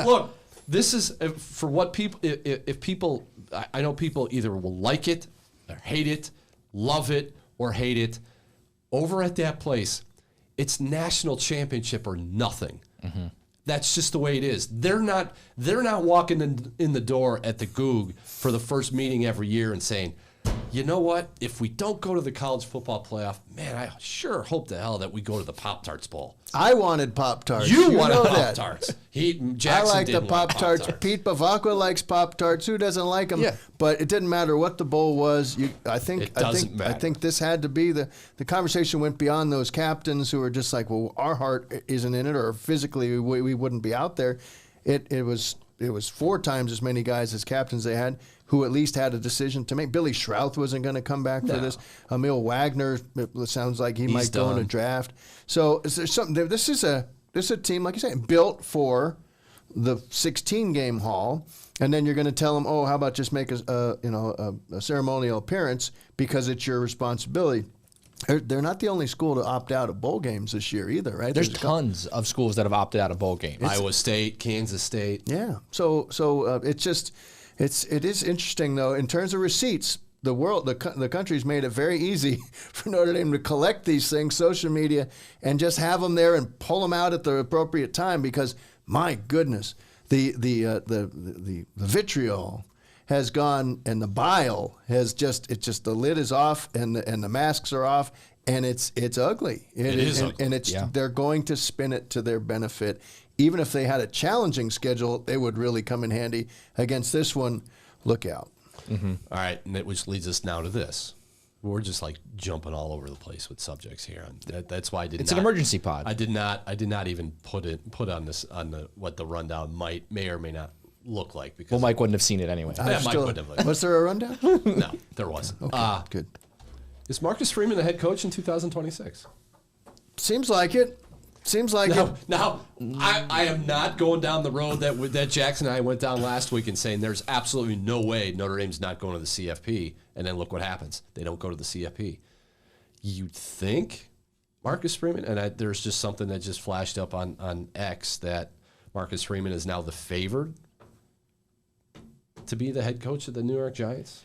Look, this is for what people. If people, I know people either will like it or hate it, love it or hate it. Over at that place, it's national championship or nothing. Mm-hmm. That's just the way it is. They're not walking in the door at the Goog for the first meeting every year and saying, you know what? If we don't go to the college football playoff, man, I sure hope to hell that we go to the Pop-Tarts Bowl. I wanted Pop-Tarts. You wanted Pop-Tarts. Jackson I like didn't the Pop-Tarts. Pete Bavacqua likes Pop-Tarts. Who doesn't like them? Yeah. But it didn't matter what the bowl was. I think this had to be the conversation went beyond those captains who were just like, well, our heart isn't in it, or physically we wouldn't be out there. It was 4 times as many guys as captains they had who at least had a decision to make. Billy Schrouth wasn't going to come back for this. Emil Wagner, it sounds like he's might go in a draft. So is there something? This is a team, like you say, built for the 16-game haul, and then you're going to tell them, oh, how about just make a ceremonial appearance because it's your responsibility. They're not the only school to opt out of bowl games this year either, right? There's tons of schools that have opted out of bowl games. Iowa State, Kansas State. Yeah. So it is interesting though in terms of receipts. The country's made it very easy for Notre Dame to collect these things, social media, and just have them there and pull them out at the appropriate time because my goodness, the vitriol has gone, and the bile has just the lid is off and the masks are off, and it's ugly. It is ugly. And they're going to spin it to their benefit. Even if they had a challenging schedule, they would really come in handy. Against this one, look out. Mm-hmm. All right, and which leads us now to this. We're just like jumping all over the place with subjects here. That's why It's an emergency pod. I did not even put on this what the rundown may or may not look like because Mike wouldn't have seen it anyway. Mike wouldn't have. Was there a rundown? No, there wasn't. Okay, good. Is Marcus Freeman the head coach in 2026? Seems like it. Now, I am not going down the road that Jackson and I went down last week and saying there's absolutely no way Notre Dame's not going to the CFP, and then look what happens. They don't go to the CFP. You'd think Marcus Freeman, and there's just something that just flashed up on X that Marcus Freeman is now the favored to be the head coach of the New York Giants.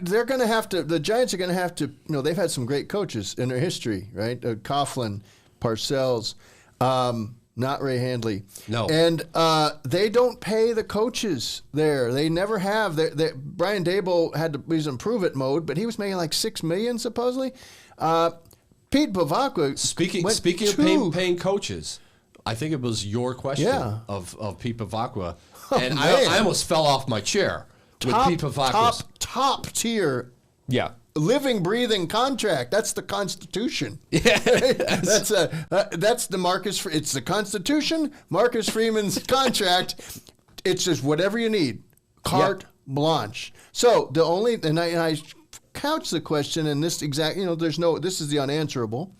They're going to have to. The Giants are going to have to. They've had some great coaches in their history, right? Coughlin, Parcells, not Ray Handley. No. And they don't pay the coaches there. They never have. Brian Daboll was in prove-it mode, but he was making like $6 million supposedly. Pete Bavacqua. Speaking of paying coaches, I think it was your question of Pete Bavacqua, and I almost fell off my chair. Top tier. Yeah. Living, breathing contract. That's the Constitution. Yeah. That's the Marcus. It's the Constitution. Marcus Freeman's contract. It's just whatever you need. Carte blanche. So I couch the question in this exact. This is the unanswerable,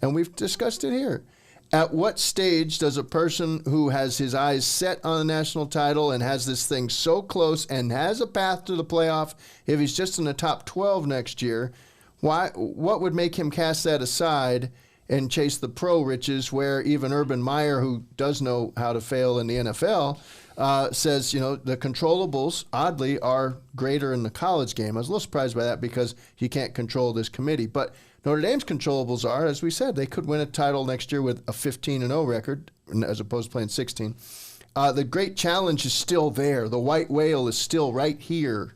and we've discussed it here. At what stage does a person who has his eyes set on the national title and has this thing so close and has a path to the playoff, if he's just in the top 12 next year, what would make him cast that aside and chase the pro riches where even Urban Meyer, who does know how to fail in the NFL, says, the controllables, oddly, are greater in the college game. I was a little surprised by that because you can't control this committee. But Notre Dame's controllables are, as we said, they could win a title next year with a 15-0 record as opposed to playing 16. The great challenge is still there. The white whale is still right here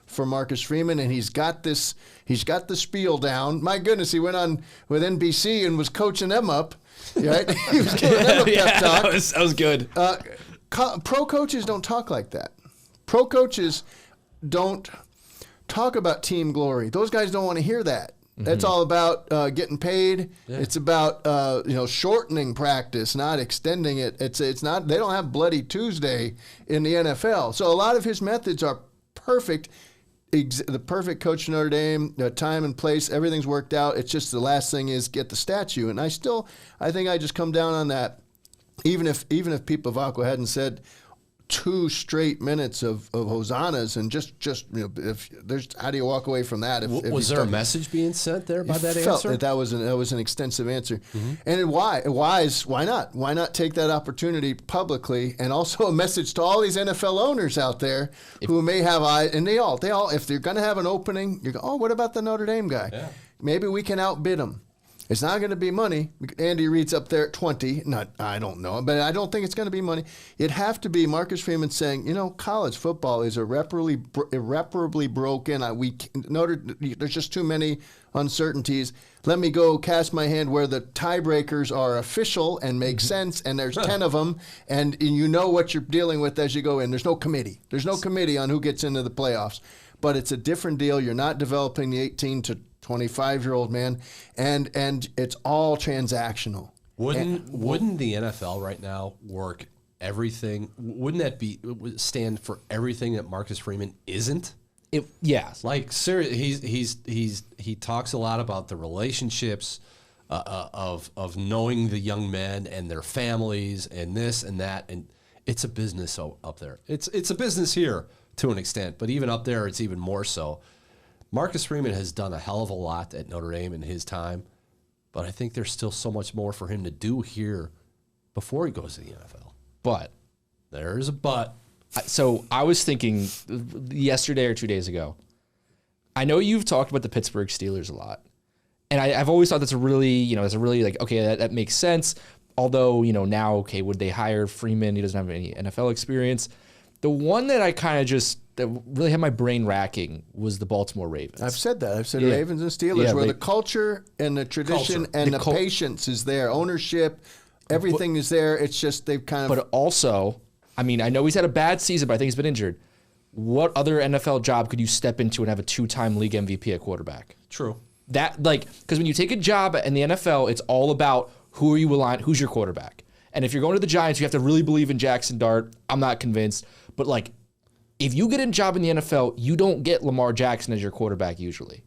for Marcus Freeman, and he's got the spiel down. My goodness, he went on with NBC and was coaching them up. Right? He was giving them a pep talk. That was good. Pro coaches don't talk like that. Pro coaches don't talk about team glory. Those guys don't want to hear that. That's all about getting paid. Yeah. It's about shortening practice, not extending it. It's not. They don't have Bloody Tuesday in the NFL. So a lot of his methods are perfect. The perfect coach of Notre Dame, the time and place, everything's worked out. It's just the last thing is get the statue. And I think I just come down on that. Even if Pete Bavacqua hadn't said 2 straight minutes of hosannas and just if there's, how do you walk away from that? Was there a message being sent there by that felt answer? That was an extensive answer. And why not? Why not take that opportunity publicly, and also a message to all these NFL owners out there who may have eyes, and they all if they're going to have an opening, you go, oh, what about the Notre Dame guy? Yeah. Maybe we can outbid him. It's not going to be money. Andy Reid's up there at 20. I don't know, but I don't think it's going to be money. It'd have to be Marcus Freeman saying, college football is irreparably broken. There's just too many uncertainties. Let me go cast my hand where the tiebreakers are official and make sense, and there's 10 of them, and you know what you're dealing with as you go in. There's no committee. There's no committee on who gets into the playoffs. But it's a different deal. You're not developing the 18 to 25-year-old man, and it's all transactional. Wouldn't the NFL right now work everything? Wouldn't that stand for everything that Marcus Freeman isn't? Yes. Like seriously, he talks a lot about the relationships of knowing the young men and their families and this and that, and it's a business up there. It's a business here to an extent, but even up there, it's even more so. Marcus Freeman has done a hell of a lot at Notre Dame in his time, but I think there's still so much more for him to do here before he goes to the NFL. But there's a but. So I was thinking yesterday or 2 days ago, I know you've talked about the Pittsburgh Steelers a lot, and I've always thought that's a really like, okay, that makes sense. Although, now, okay, would they hire Freeman? He doesn't have any NFL experience. The one that I kind of that really had my brain racking was the Baltimore Ravens. I've said that. I've said Ravens and Steelers, where the culture and the tradition and the patience is there. Ownership, everything is there. It's just they've kind of... But also, I know he's had a bad season, but I think he's been injured. What other NFL job could you step into and have a 2-time league MVP at quarterback? True. Because when you take a job in the NFL, it's all about who's your quarterback. And if you're going to the Giants, you have to really believe in Jackson Dart. I'm not convinced. But if you get a job in the NFL, you don't get Lamar Jackson as your quarterback usually.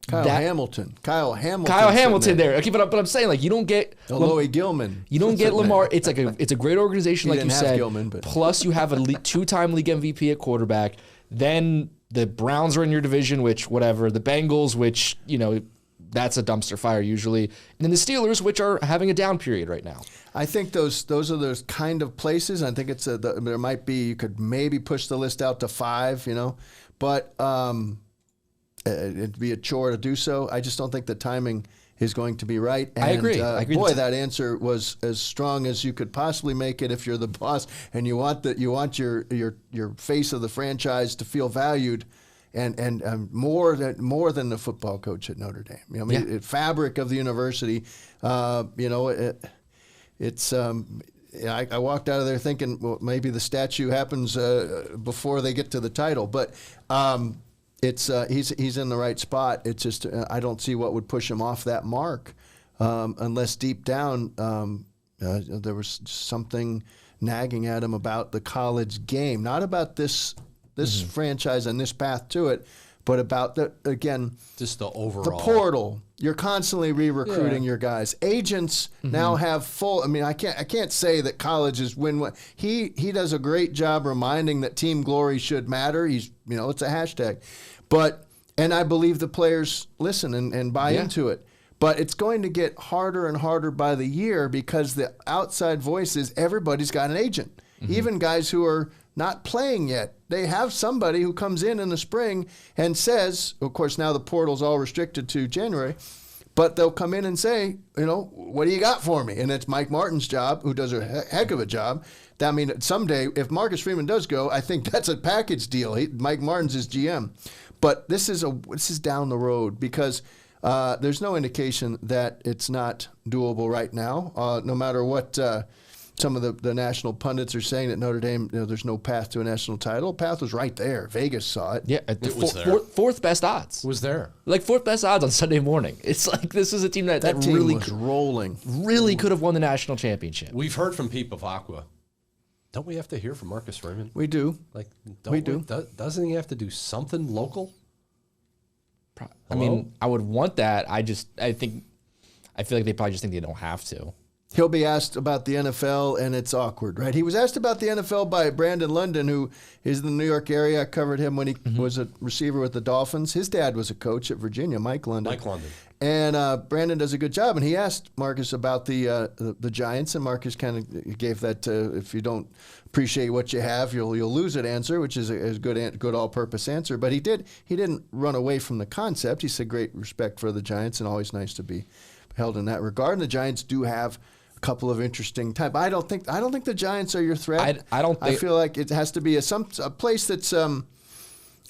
Kyle Hamilton there. Okay, but I'm saying you don't get Louis Gilman. You don't get Lamar. It's it's a great organization, like you said. Gilman, but. Plus, you have a 2-time league MVP at quarterback. Then the Browns are in your division, which whatever. The Bengals, which that's a dumpster fire usually. And then the Steelers, which are having a down period right now. I think those are those kind of places. I think there might be, you could maybe push the list out to 5, but it'd be a chore to do so. I just don't think the timing is going to be right. And, I agree. Boy, that answer was as strong as you could possibly make it if you're the boss and you want your face of the franchise to feel valued. And more than the football coach at Notre Dame. Fabric of the university. I walked out of there thinking, well, maybe the statue happens before they get to the title, but he's in the right spot. It's just I don't see what would push him off that mark, unless deep down there was something nagging at him about the college game, not about this franchise and this path to it, but about just the overall. The portal. You're constantly re-recruiting your guys. Agents now have full. I can't say that college is win. He does a great job reminding that team glory should matter. It's a hashtag, and I believe the players listen and buy into it. But it's going to get harder and harder by the year because the outside voice is everybody's got an agent. even guys who are not playing yet. They have somebody who comes in the spring and says, of course, now the portal's all restricted to January, but they'll come in and say, what do you got for me? And it's Mike Martin's job, who does a heck of a job. I mean, someday, if Marcus Freeman does go, I think that's a package deal. Mike Martin's his GM. But this is down the road because there's no indication that it's not doable right now, no matter what some of the national pundits are saying that Notre Dame, there's no path to a national title. Path was right there. Vegas saw it. Yeah, it was there. Fourth best odds. It was there. Like fourth best odds on Sunday morning. It's like this is a team that team really was rolling. Really could have won the national championship. We've heard from Pete Bavacqua. Don't we have to hear from Marcus Freeman? We do. We do. Doesn't he have to do something local? I mean, I would want that. I feel like they probably just think they don't have to. He'll be asked about the NFL, and it's awkward, right? He was asked about the NFL by Brandon London, who is in the New York area. I covered him when he was a receiver with the Dolphins. His dad was a coach at Virginia, Mike London. And Brandon does a good job. And he asked Marcus about the Giants, and Marcus kind of gave that if you don't appreciate what you have, you'll lose it answer, which is a good all-purpose answer. But he didn't run away from the concept. He said great respect for the Giants and always nice to be held in that regard. And the Giants do have a couple of interesting type. I don't think the Giants are your threat. I feel like it has to be a place that's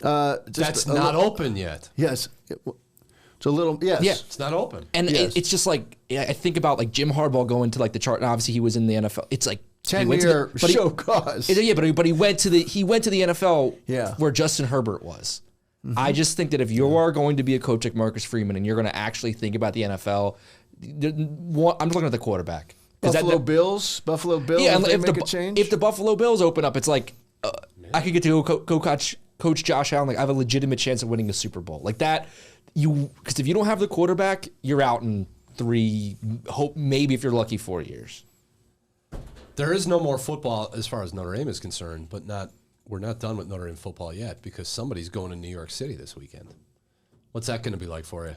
that's not open yet. Yes. It's a little, yes. Yeah. It's not open. And yes. It's just like, I think about like Jim Harbaugh going to like the chart, and obviously he was in the NFL. It's like 10-year show cause. Yeah, but he went to the NFL where Justin Herbert was. Mm-hmm. I just think that if you are going to be a coach like Marcus Freeman and you're going to actually think about the NFL, I'm looking at the quarterback. Buffalo Bills. Yeah, and if they make a change. If the Buffalo Bills open up, it's like I could get to go coach Josh Allen. Like I have a legitimate chance of winning the Super Bowl. Like that, because if you don't have the quarterback, you're out in 3. Hope maybe if you're lucky 4 years. There is no more football as far as Notre Dame is concerned, but we're not done with Notre Dame football yet because somebody's going to New York City this weekend. What's that going to be like for you?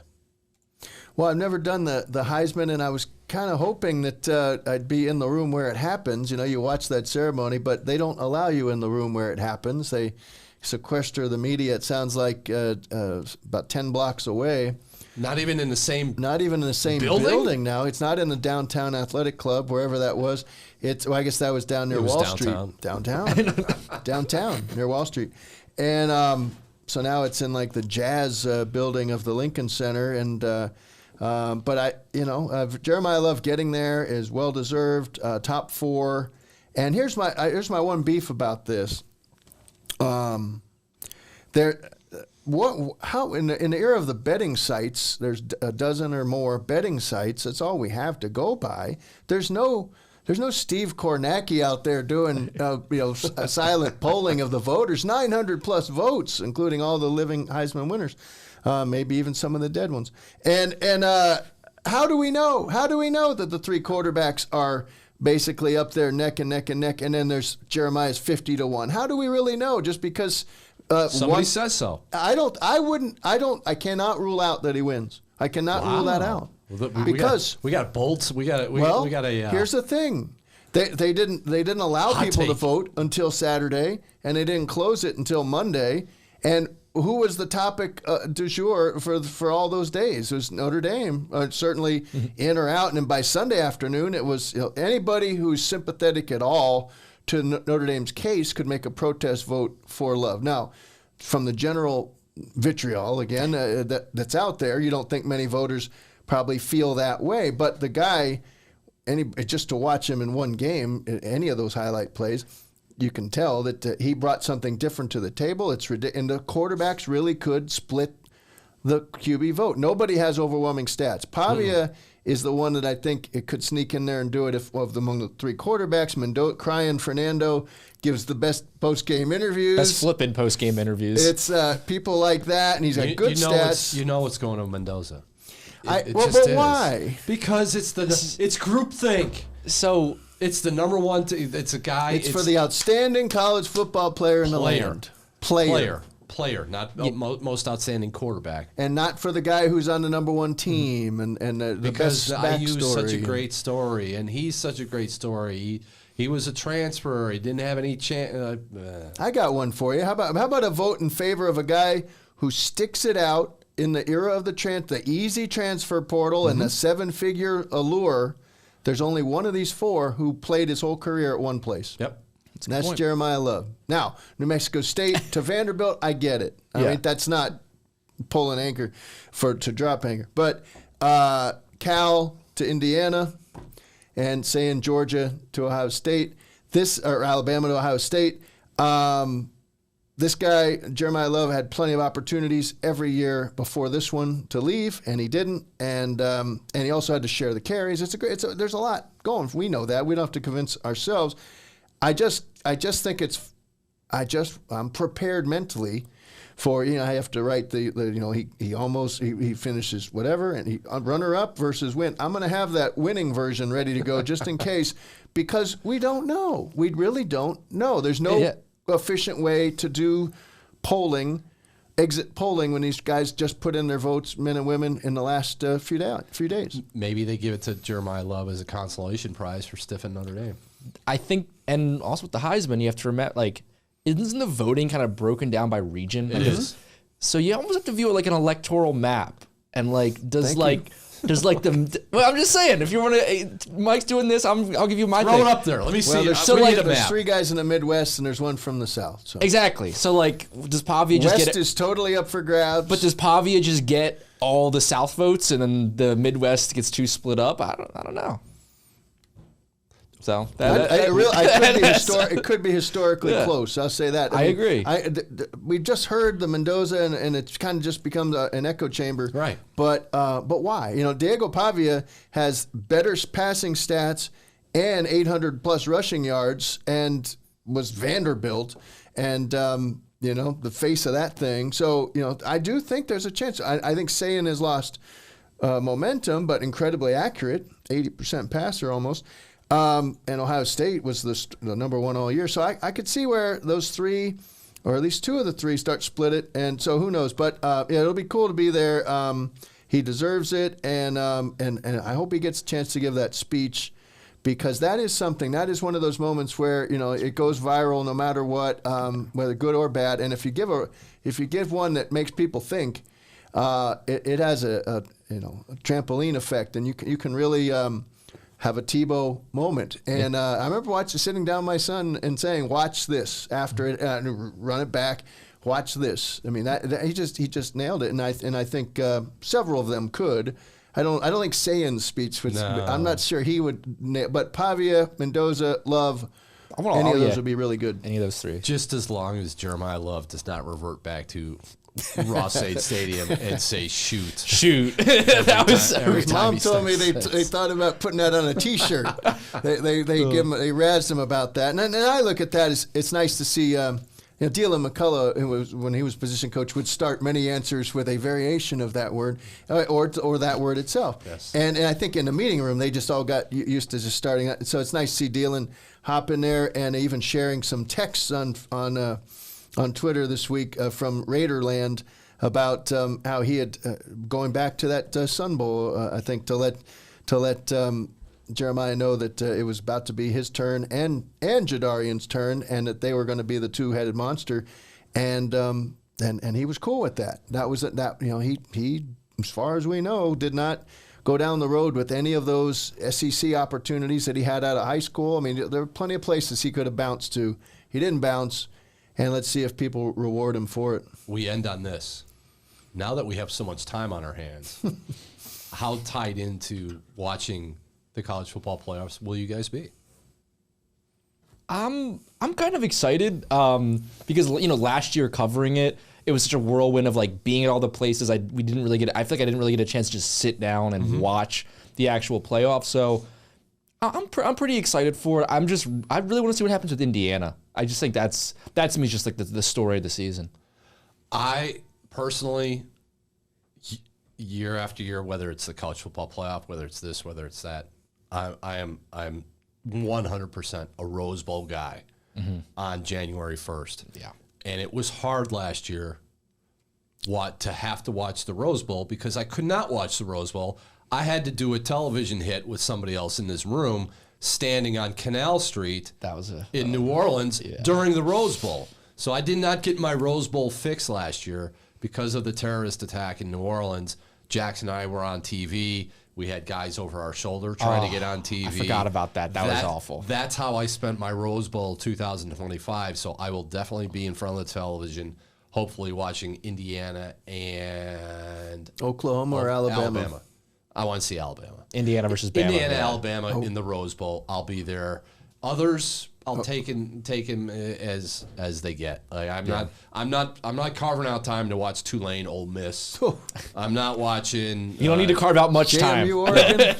Well, I've never done the Heisman, and I was kind of hoping that I'd be in the room where it happens. You watch that ceremony, but they don't allow you in the room where it happens. They sequester the media, it sounds like, about 10 blocks away. Not even in the same building now. It's not in the downtown athletic club, wherever that was. I guess that was down near Wall Street. Downtown, near Wall Street. And so now it's in like the jazz building of the Lincoln Center. And but Jeremiah Love getting there is well deserved. Top 4. And here's my one beef about this. How in the era of the betting sites, there's a dozen or more betting sites. That's all we have to go by. There's no Steve Kornacki out there doing a silent polling of the voters. 900 plus votes, including all the living Heisman winners, maybe even some of the dead ones. And how do we know? How do we know that the 3 quarterbacks are basically up there neck and neck and neck, and then there's Jeremiah's 50-1? How do we really know? Just because somebody says so. I cannot rule out that he wins. I cannot rule that out. Because we got bolts. Here's the thing. They didn't allow people to vote until Saturday, and they didn't close it until Monday. And who was the topic du jour for all those days? It was Notre Dame, certainly in or out. And then by Sunday afternoon, it was anybody who's sympathetic at all to Notre Dame's case could make a protest vote for Love. Now, from the general vitriol, again, that's out there, you don't think many voters probably feel that way. But the guy, just to watch him in one game, any of those highlight plays, you can tell that he brought something different to the table. It's ridiculous. And the quarterbacks really could split the QB vote. Nobody has overwhelming stats. Pavia is the one that I think it could sneak in there and do it among the 3 quarterbacks. Crying Fernando gives the best post-game interviews. Best flipping post-game interviews. It's people like that, and he's got good stats. You know what's going on Mendoza. Why? Because it's groupthink. So it's the number one. It's a guy. It's for the outstanding college football player in the land. Player, not most outstanding quarterback, and not for the guy who's on the number 1 team and the because best backstory. IU's such a great story, and he's such a great story. He was a transfer. He didn't have any chance. I got one for you. How about a vote in favor of a guy who sticks it out in the era of the easy transfer portal and the 7-figure allure? There's only one of these 4 who played his whole career at one place. Yep. That's Jeremiah Love. Now, New Mexico State to Vanderbilt, I get it. I mean, that's not pulling anchor to drop anchor. But Cal to Indiana and saying Georgia to Ohio State, or Alabama to Ohio State. This guy, Jeremiah Love, had plenty of opportunities every year before this one to leave, and he didn't. And he also had to share the carries. There's a lot going. We know that. We don't have to convince ourselves. I just think I'm prepared mentally for, I have to write he finishes whatever, and he runner up versus win. I'm going to have that winning version ready to go just in case, because we don't know. We really don't know. There's no efficient way to do exit polling when these guys just put in their votes, men and women, in the last few days. Maybe they give it to Jeremiah Love as a consolation prize for stiffing Notre Dame. I think, and also with the Heisman, you have to remember, isn't the voting kind of broken down by region? It is. So you almost have to view it like an electoral map. And does I'm just saying, if you want to, Mike's doing this, I'll give you my thing. Throw it up there. Let me see. There's 3 guys in the Midwest and there's one from the South. So. Exactly. So does Pavia just West is totally up for grabs. But does Pavia just get all the South votes and then the Midwest gets 2 split up? I don't know. So it could be historically close. I'll say that. I agree. We just heard the Mendoza, and it's kind of just become an echo chamber. Right. But why? Diego Pavia has better passing stats and 800+ rushing yards, and was Vanderbilt, and the face of that thing. So I do think there's a chance. I think Sayin has lost momentum, but incredibly accurate, 80% passer almost. And Ohio State was the number 1 all year. So I could see where those 3, or at least 2 of the 3, start split it. And so who knows? But it'll be cool to be there. He deserves it, and I hope he gets a chance to give that speech, because that is something. That is one of those moments where it goes viral no matter what, whether good or bad. And if you give one that makes people think, it has a trampoline effect, and you can really have a Tebow moment. And I remember sitting down with my son and saying, "Watch this," after it, run it back. Watch this. I mean, he just nailed it, and I think several of them could. I don't think Sayin's speech would. No. I'm not sure he would. But Pavia, Mendoza, Love, any of those would be really good. Any of those 3. Just as long as Jeremiah Love does not revert back to Ross-Ade Stadium and say shoot. Every time told me they thought about putting that on a T-shirt. They razzed him about that, and I look at that as it's nice to see. Dylan McCullough, when he was position coach, would start many answers with a variation of that word, or that word itself. Yes. And I think in the meeting room they just all got used to just starting. So it's nice to see Dylan hop in there, and even sharing some texts on Twitter this week from Raiderland about how he had going back to that Sun Bowl. I think to let Jeremiah know that it was about to be his turn and Jadarian's turn, and that they were going to be the 2-headed monster, and he was cool with that. That was that. He as far as we know, did not go down the road with any of those SEC opportunities that he had out of high school. I mean, there were plenty of places he could have bounced to. He didn't bounce. And let's see if people reward him for it. We end on this. Now that we have so much time on our hands, how tied into watching the college football playoffs will you guys be? I'm kind of excited because last year covering it was such a whirlwind of like being at all the places. I feel like I didn't really get a chance to just sit down and watch the actual playoffs. So I'm pretty excited for it. I really want to see what happens with Indiana. I just think that to me is just like the story of the season. I personally, year after year, whether it's the college football playoff, whether it's this, whether it's that, I'm 100% a Rose Bowl guy on January 1st. Yeah. And it was hard last year to have to watch the Rose Bowl because I could not watch the Rose Bowl. I had to do a television hit with somebody else in this room standing on Canal Street in New Orleans during the Rose Bowl. So I did not get my Rose Bowl fix last year because of the terrorist attack in New Orleans. Jackson and I were on TV. We had guys over our shoulder trying to get on TV. I forgot about that. That was awful. That's how I spent my Rose Bowl 2025. So I will definitely be in front of the television, hopefully watching Indiana and Oklahoma or Alabama. I want to see Alabama. Indiana versus Bama. Indiana, Alabama in the Rose Bowl. I'll be there. Others, I'll take him as they get. Like, I'm not carving out time to watch Tulane, Ole Miss. I'm not watching. You don't need to carve out much time. Oregon?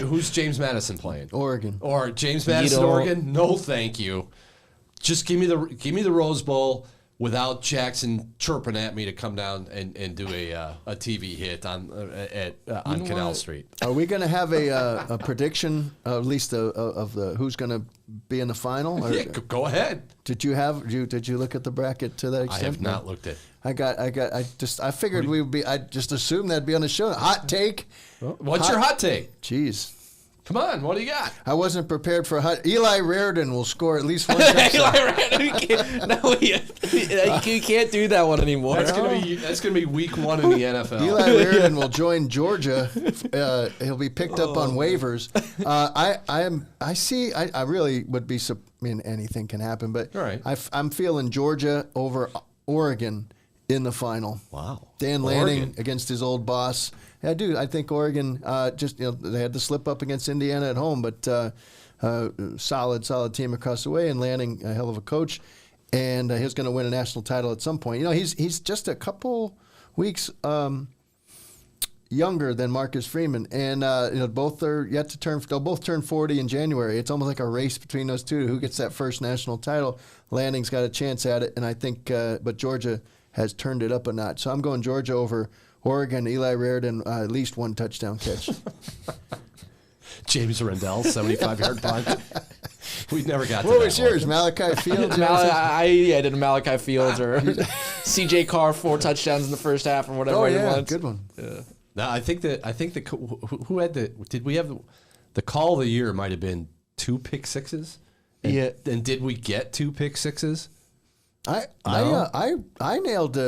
Who's James Madison playing? Oregon. Or James Madison, Oregon? No, thank you. Just give me the Rose Bowl without Jackson chirping at me to come down and do a TV hit on Canal Street. Are we going to have a prediction, at least of the who's going to be in the final? Or, yeah, go ahead. Did you look at the bracket to that extent? I have not looked at. I figured we would be. I just assumed that'd be on the show. Hot take. What's your hot take? Jeez. Come on, what do you got? I wasn't prepared for Eli Reardon will score at least one touchdown. You can't do that one anymore. That's gonna be week 1 in the NFL. Eli Reardon will join Georgia. He'll be picked up on waivers. I really would be. Anything can happen, but right. I'm feeling Georgia over Oregon in the final. Wow. Dan Lanning against his old boss. Yeah, dude, I think Oregon they had to slip up against Indiana at home, but solid team across the way, and Lanning, a hell of a coach, and he's going to win a national title at some point. He's just a couple weeks younger than Marcus Freeman, and both are yet to turn. They'll both turn 40 in January. It's almost like a race between those two. Who gets that first national title? Lanning's got a chance at it, and I think, but Georgia has turned it up a notch. So I'm going Georgia over Oregon. Eli Reardon, at least one touchdown catch. James Rendell, 75-yard punt. We never got to what that was yours, Malachi Fields? I did a Malachi Fields or C.J. Carr, 4 touchdowns in the first half or whatever. Oh yeah, good one. Yeah. No, I think who had did we have the call of the year might have been 2 pick sixes? And did we get 2 pick sixes? I nailed.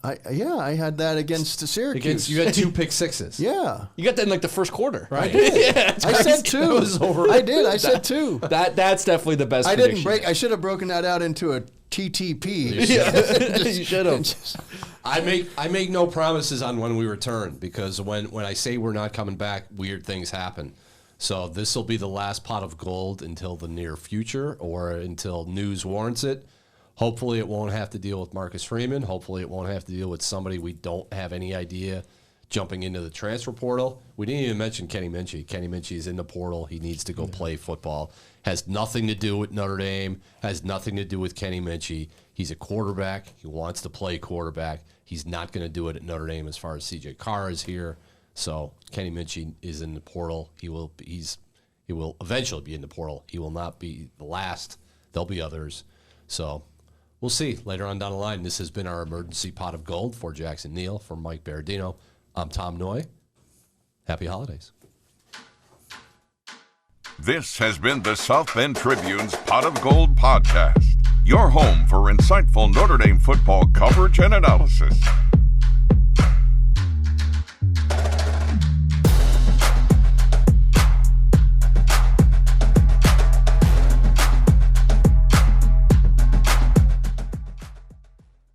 I had that against Syracuse. You had 2 pick sixes. Yeah, you got that in like the first quarter, right? Yeah, I said 2. I did. I said 2. That's definitely the best. I didn't break. I should have broken that out into a TTP. You should have. I make no promises on when we return, because when I say we're not coming back, weird things happen. So this will be the last pot of gold until the near future, or until news warrants it. Hopefully it won't have to deal with Marcus Freeman. Hopefully it won't have to deal with somebody we don't have any idea jumping into the transfer portal. We didn't even mention Kenny Minchie. Kenny Minchie is in the portal. He needs to go play football. Has nothing to do with Notre Dame. Has nothing to do with Kenny Minchie. He's a quarterback. He wants to play quarterback. He's not going to do it at Notre Dame as far as C.J. Carr is here. So Kenny Minchie is in the portal. He will eventually be in the portal. He will not be the last. There'll be others. So we'll see later on down the line. This has been our emergency pot of gold for Jackson Neill, for Mike Berardino. I'm Tom Noie. Happy holidays. This has been the South Bend Tribune's Pot of Gold podcast, your home for insightful Notre Dame football coverage and analysis.